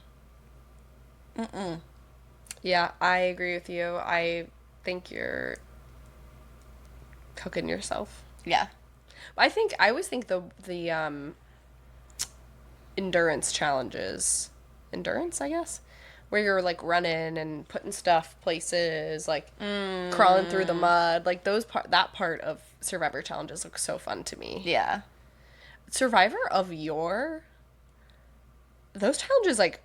Yeah, I agree with you. I think you're cooking yourself. Yeah. I always think the endurance challenges, I guess, where you're like running and putting stuff places, like crawling through the mud, like that part of Survivor challenges looks so fun to me. Yeah. Survivor those challenges like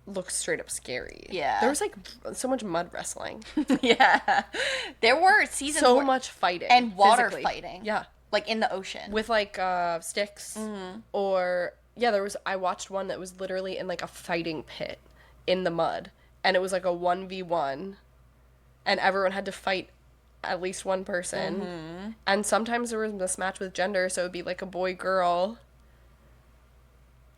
look straight up scary. Yeah. There was like so much mud wrestling. Yeah. There were seasons So where- much fighting. and water physically. fighting. Yeah. Like in the ocean. With like sticks or I watched one that was literally in like a fighting pit in the mud, and it was like a 1v1 and everyone had to fight at least one person. And sometimes there was a mismatch with gender, so it would be like a boy girl.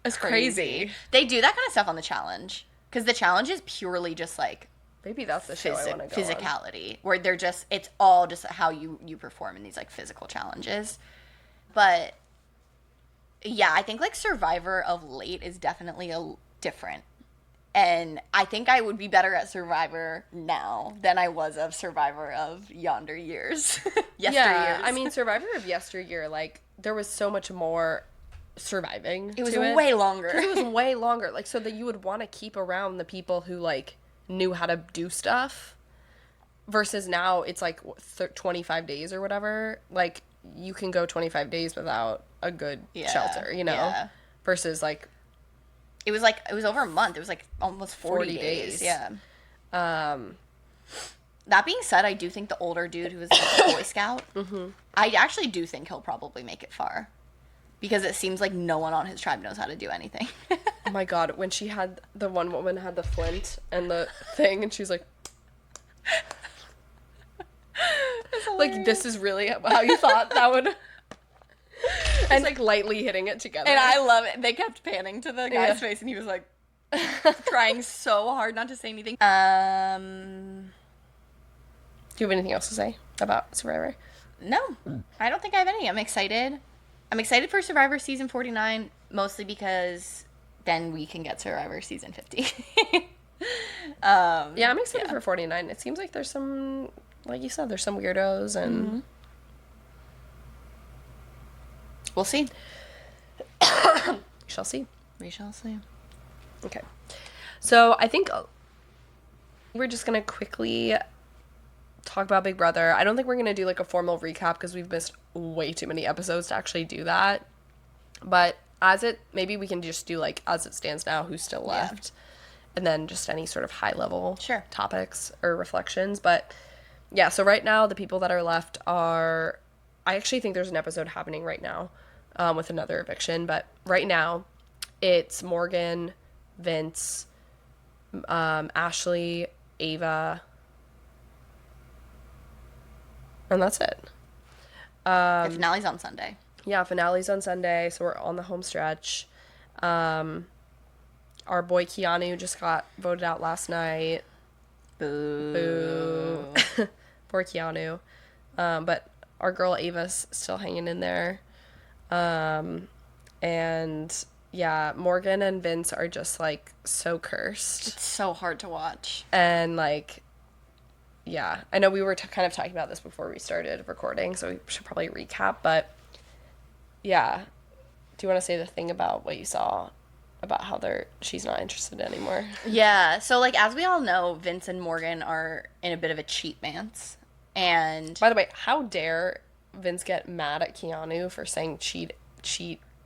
It's crazy. They do that kind of stuff on the challenge because the challenge is purely just like Maybe that's the show I want to go on. physicality, where it's all just how you perform in these like physical challenges. But yeah, I think like Survivor of late is definitely different. And I think I would be better at Survivor now than I was of Survivor of yonder years. Yesteryears. Yeah, I mean, Survivor of yesteryear, like, there was so much more surviving. it was way longer. It was way longer. Like, so that you would want to keep around the people who, like, knew how to do stuff. Versus now, it's like 25 days or whatever. Like, you can go 25 days without a good shelter, you know? Yeah. Versus, like, It was over a month. It was like almost 40 days. Yeah. That being said, I do think the older dude who was like a Boy Scout, I actually do think he'll probably make it far. Because it seems like no one on his tribe knows how to do anything. oh my god, when the one woman had the flint and the thing, and she's like, like, this is really how you thought that would... And like lightly hitting it together. And I love it. They kept panning to the guy's Yeah. face, and he was like trying so hard not to say anything. Do you have anything else to say about Survivor? No, I don't think I have any. I'm excited. I'm excited for Survivor season 49, mostly because then we can get Survivor season 50. Yeah, I'm excited for 49. It seems like there's some, like you said, there's some weirdos and... We'll see. We shall see. We shall see. Okay. So I think we're just going to quickly talk about Big Brother. I don't think we're going to do like a formal recap because we've missed way too many episodes to actually do that. But maybe we can just do like as it stands now, who's still left. And then just any sort of high level topics or reflections. But yeah, so right now the people that are left are, I actually think there's an episode happening right now with another eviction. But right now it's Morgan, Vince, Ashley, Ava, and that's it. The finale's on Sunday. Yeah, finale's on Sunday, so we're on the home stretch. Our boy Keanu just got voted out last night. Boo. Boo. Poor Keanu. But our girl Ava's still hanging in there. And yeah, Morgan and Vince are just, like, so cursed. It's so hard to watch. And, like, yeah. I know we were kind of talking about this before we started recording, so we should probably recap. But, yeah. Do you want to say the thing about what you saw about how she's not interested anymore? Yeah. So, like, as we all know, Vince and Morgan are in a bit of a cheat dance. And By the way, how dare Vince get mad at Keanu for saying cheat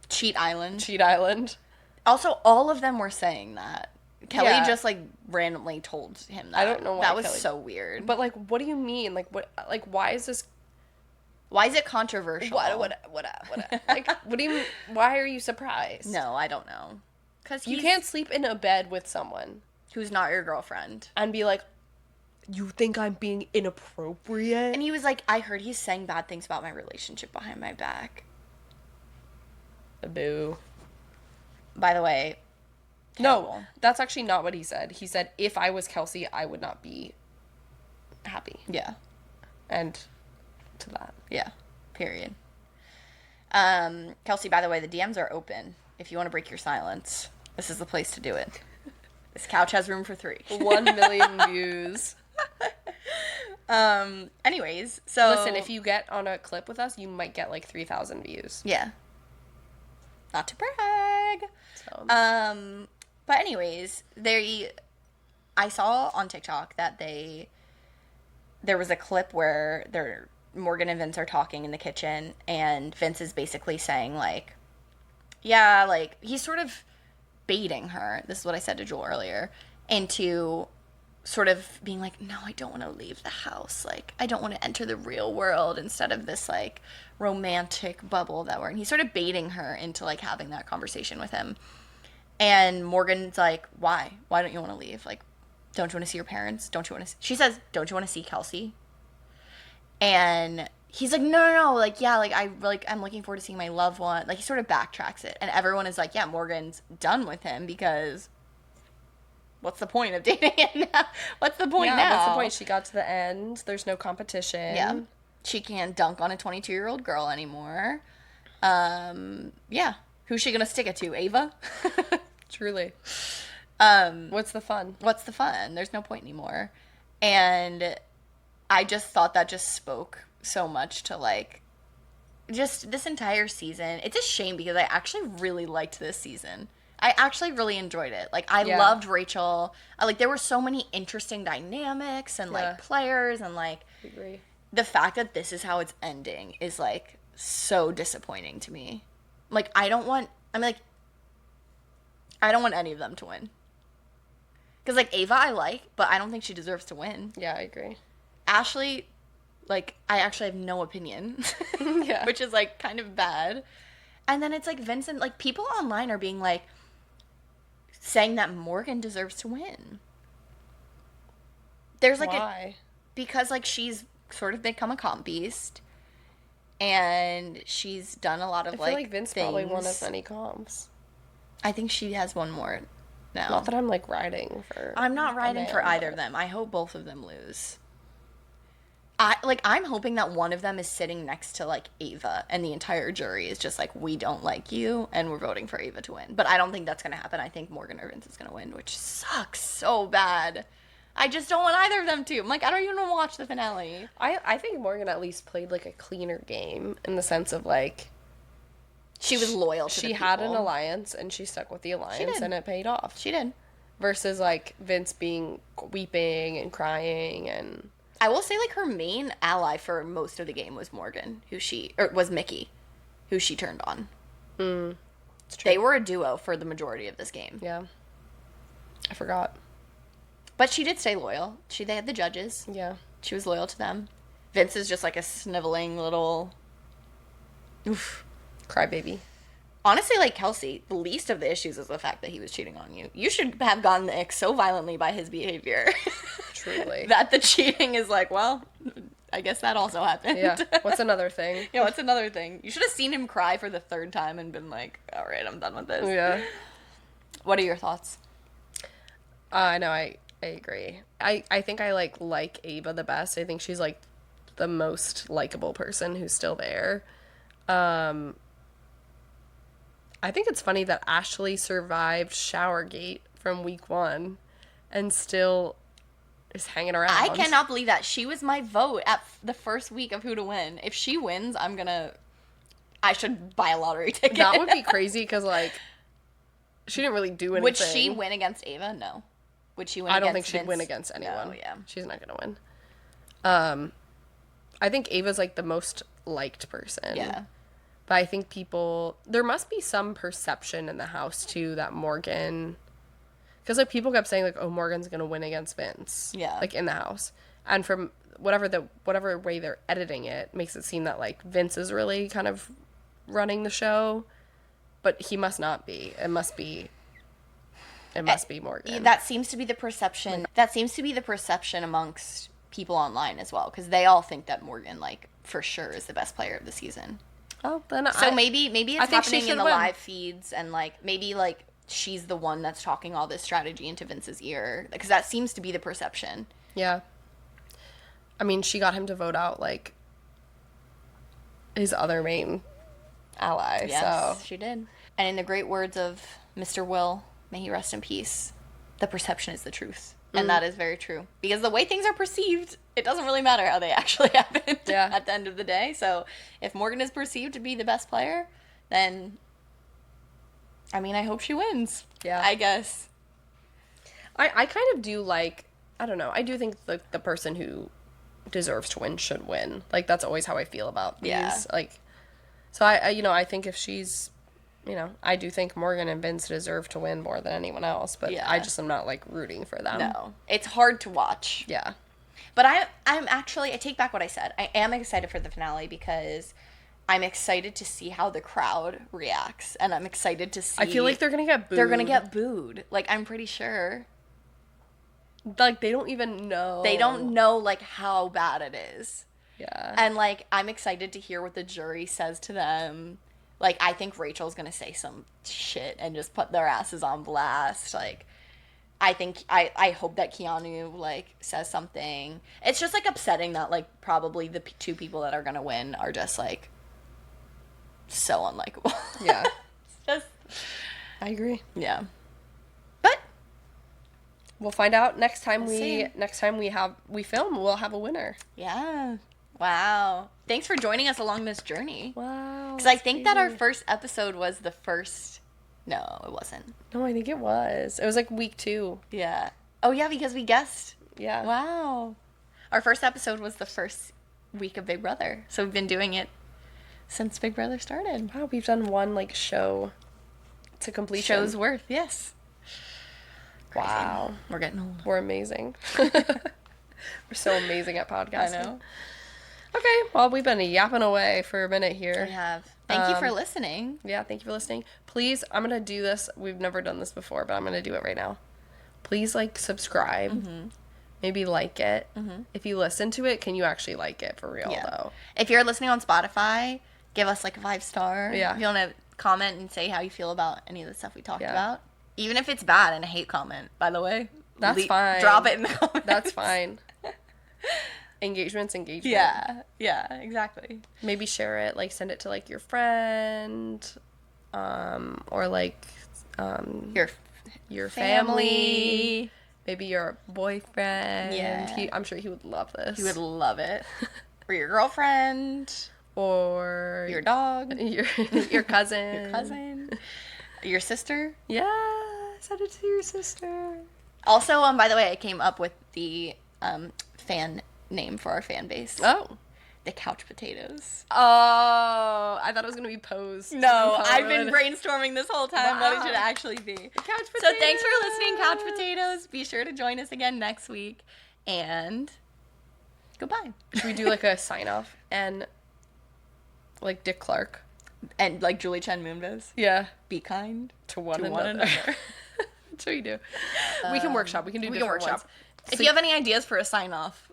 Cheat Island. Island? Also, all of them were saying that. Kelly Yeah. just, like, randomly told him that. I don't know why that was Kelly- so weird. But, like, what do you mean? Like, what? Like, why is this? Why is it controversial? What? Like, what do you? Why are you surprised? No, I don't know. Because You can't sleep in a bed with someone who's not your girlfriend. and be like, you think I'm being inappropriate? And he was like, I heard he's saying bad things about my relationship behind my back. Boo. By the way, No, terrible. that's actually not what he said. He said, if I was Kelsey, I would not be happy. Yeah. And to that. Yeah. Period. Kelsey, by the way, the DMs are open. If you want to break your silence, this is the place to do it. This couch has room for 3. 1 million views. Anyways, so Listen, if you get on a clip with us, you might get like 3,000 views. yeah. Not to brag. So. But anyways, I saw on TikTok that there was a clip where Morgan and Vince are talking in the kitchen, and Vince is basically saying, like, yeah, like, he's sort of baiting her, this is what I said to Joel earlier, into sort of being like, no, I don't want to leave the house. Like, I don't want to enter the real world instead of this, like, romantic bubble that we're in. He's sort of baiting her into, like, having that conversation with him. And Morgan's like, why? Why don't you want to leave? Like, don't you want to see your parents? Don't you want to... She says, don't you want to see Kelsey? And he's like, no. Like, yeah, I'm looking forward to seeing my loved one. Like, he sort of backtracks it. And everyone is like, yeah, Morgan's done with him because... What's the point of dating him now? What's the point now? What's the point? She got to the end. There's no competition. Yeah. She can't dunk on a 22-year-old girl anymore. Yeah. Who's she going to stick it to? Ava? Truly. What's the fun? What's the fun? There's no point anymore. And I just thought that just spoke so much to, like, just this entire season. It's a shame because I actually really liked this season. I actually really enjoyed it. Like, I loved Rachel. Like, there were so many interesting dynamics and, like, players. And, like, I agree. The fact that this is how it's ending is, like, so disappointing to me. Like, I don't want any of them to win. Because, like, Ava I like, but I don't think she deserves to win. Yeah, I agree. Ashley, like, I actually have no opinion. Yeah. Which is, like, kind of bad. And then it's, like, Vincent, like, people online are being, like, saying that Morgan deserves to win. There's, like, Why? because, like, she's sort of become a comp beast. And she's done a lot of, I feel like Vince probably won as many comps. I think she has one more now. Not that I'm, like, riding for... I'm not riding for either of but- them. I hope both of them lose. I'm hoping that one of them is sitting next to, like, Ava, and the entire jury is just like, we don't like you, and we're voting for Ava to win. But I don't think that's going to happen. I think Morgan or Vince is going to win, which sucks so bad. I just don't want either of them to. I'm like, I don't even want to watch the finale. I think Morgan at least played, like, a cleaner game in the sense of, like... She was loyal to the She people. had an alliance, and she stuck with the alliance, did. and it paid off. She did. Versus, like, Vince being weeping and crying and... I will say, like, her main ally for most of the game was Morgan, was Mickey, who she turned on. It's true. They were a duo for the majority of this game. Yeah. I forgot. But she did stay loyal. They had the judges. Yeah. She was loyal to them. Vince is just like a sniveling little... Oof. Crybaby. Honestly, like Kelsey, the least of the issues is the fact that he was cheating on you. You should have gotten the ick so violently by his behavior. Truly. That the cheating is like, well, I guess that also happened. Yeah. What's another thing? Yeah, what's another thing? You should have seen him cry for the 3rd time and been like, all right, I'm done with this. Yeah. What are your thoughts? I know, I agree. I think I like Ava the best. I think she's, like, the most likable person who's still there. I think it's funny that Ashley survived Showergate from week 1 and still is hanging around. I cannot believe that. She was my vote at the first week of who to win. If she wins, I should buy a lottery ticket. That would be crazy because, like, she didn't really do anything. Would she win against Ava? No. Would she win against I don't think she'd Vince? win against anyone. No, yeah. She's not going to win. I think Ava's, like, the most liked person. Yeah. But I think there must be some perception in the house, too, that Morgan, because, like, people kept saying, like, oh, Morgan's going to win against Vince. Yeah. Like, in the house. And from whatever way they're editing it, makes it seem that, like, Vince is really kind of running the show. But he must not be. It must be Morgan. That seems to be the perception. That seems to be the perception amongst people online as well, because they all think that Morgan, like, for sure is the best player of the season. Oh, then So maybe it's think she happening in should the win. live feeds, and, like, maybe, like, she's the one that's talking all this strategy into Vince's ear, because that seems to be the perception. Yeah. I mean, she got him to vote out, like, his other main ally, Yes, so. she did. And in the great words of Mr. Will, may he rest in peace, the perception is the truth. And that is very true. Because the way things are perceived, it doesn't really matter how they actually happened at the end of the day. So if Morgan is perceived to be the best player, then, I mean, I hope she wins. Yeah. I guess. I kind of do, like, I don't know, I do think the person who deserves to win should win. Like, that's always how I feel about these. Yeah. Like, so I think if she's, I do think Morgan and Vince deserve to win more than anyone else, but Yeah. I just am not, like, rooting for them. No. It's hard to watch. Yeah. But I'm actually, I take back what I said. I am excited for the finale because I'm excited to see how the crowd reacts. And I'm excited to see. I feel like they're going to get booed. They're going to get booed. Like, I'm pretty sure. Like, they don't even know. They don't know, like, how bad it is. Yeah. And, like, I'm excited to hear what the jury says to them. Like, I think Rachel's gonna say some shit and just put their asses on blast. Like, I hope that Keanu, like, says something. It's just, like, upsetting that, like, probably the two people that are gonna win are just, like, so unlikable. Yeah. It's just, I agree. yeah. But We'll find out next time We'll see. we film, we'll have a winner. yeah. Wow. Thanks for joining us along this journey. Wow. Because I think that our first episode was the first. No, it wasn't. No, I think it was. It was like week 2. Yeah. Oh, yeah, because we guessed. Yeah. Wow. Our first episode was the first week of Big Brother. So we've been doing it since Big Brother started. Wow, we've done one, like, show to completion. Show's worth, yes. Crazy. Wow. We're getting old. We're amazing. We're so amazing at podcasting. I know. Okay, well, we've been yapping away for a minute here. We have. Thank you for listening. Yeah, thank you for listening. Please, I'm going to do this. We've never done this before, but I'm going to do it right now. Please, like, subscribe. Mm-hmm. Maybe like it. Mm-hmm. If you listen to it, can you actually like it for real, though? If you're listening on Spotify, give us, like, a 5-star. Yeah. If you want to comment and say how you feel about any of the stuff we talked Yeah. about. Even if it's bad and a hate comment, by the way. That's fine. Drop it in the comments. That's fine. Engagement's engagement. Yeah, exactly. Maybe share it, like, send it to, like, your friend, or, like, your family. Maybe your boyfriend. Yeah. I'm sure he would love this. You would love it. Or your girlfriend. Or Your dog. your cousin. Your cousin. Your sister. Yeah, send it to your sister. Also, by the way, I came up with the fan name for our fan base. Oh. The Couch Potatoes. Oh, I thought it was going to be posed. No, I've been brainstorming this whole time what it Wow. should actually be. Couch Potatoes. So thanks for listening, Couch Potatoes. Be sure to join us again next week. And goodbye. Should we do, like, a sign-off? And, like, Dick Clark. And like Julie Chen Moon does. Yeah. Be kind To one to another. one another. That's what we do. We can workshop. We can do different workshop. ones. If you have any ideas for a sign off,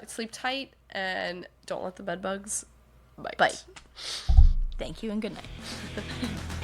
Sleep tight and don't let the bed bugs bite. bite. Thank you and good night.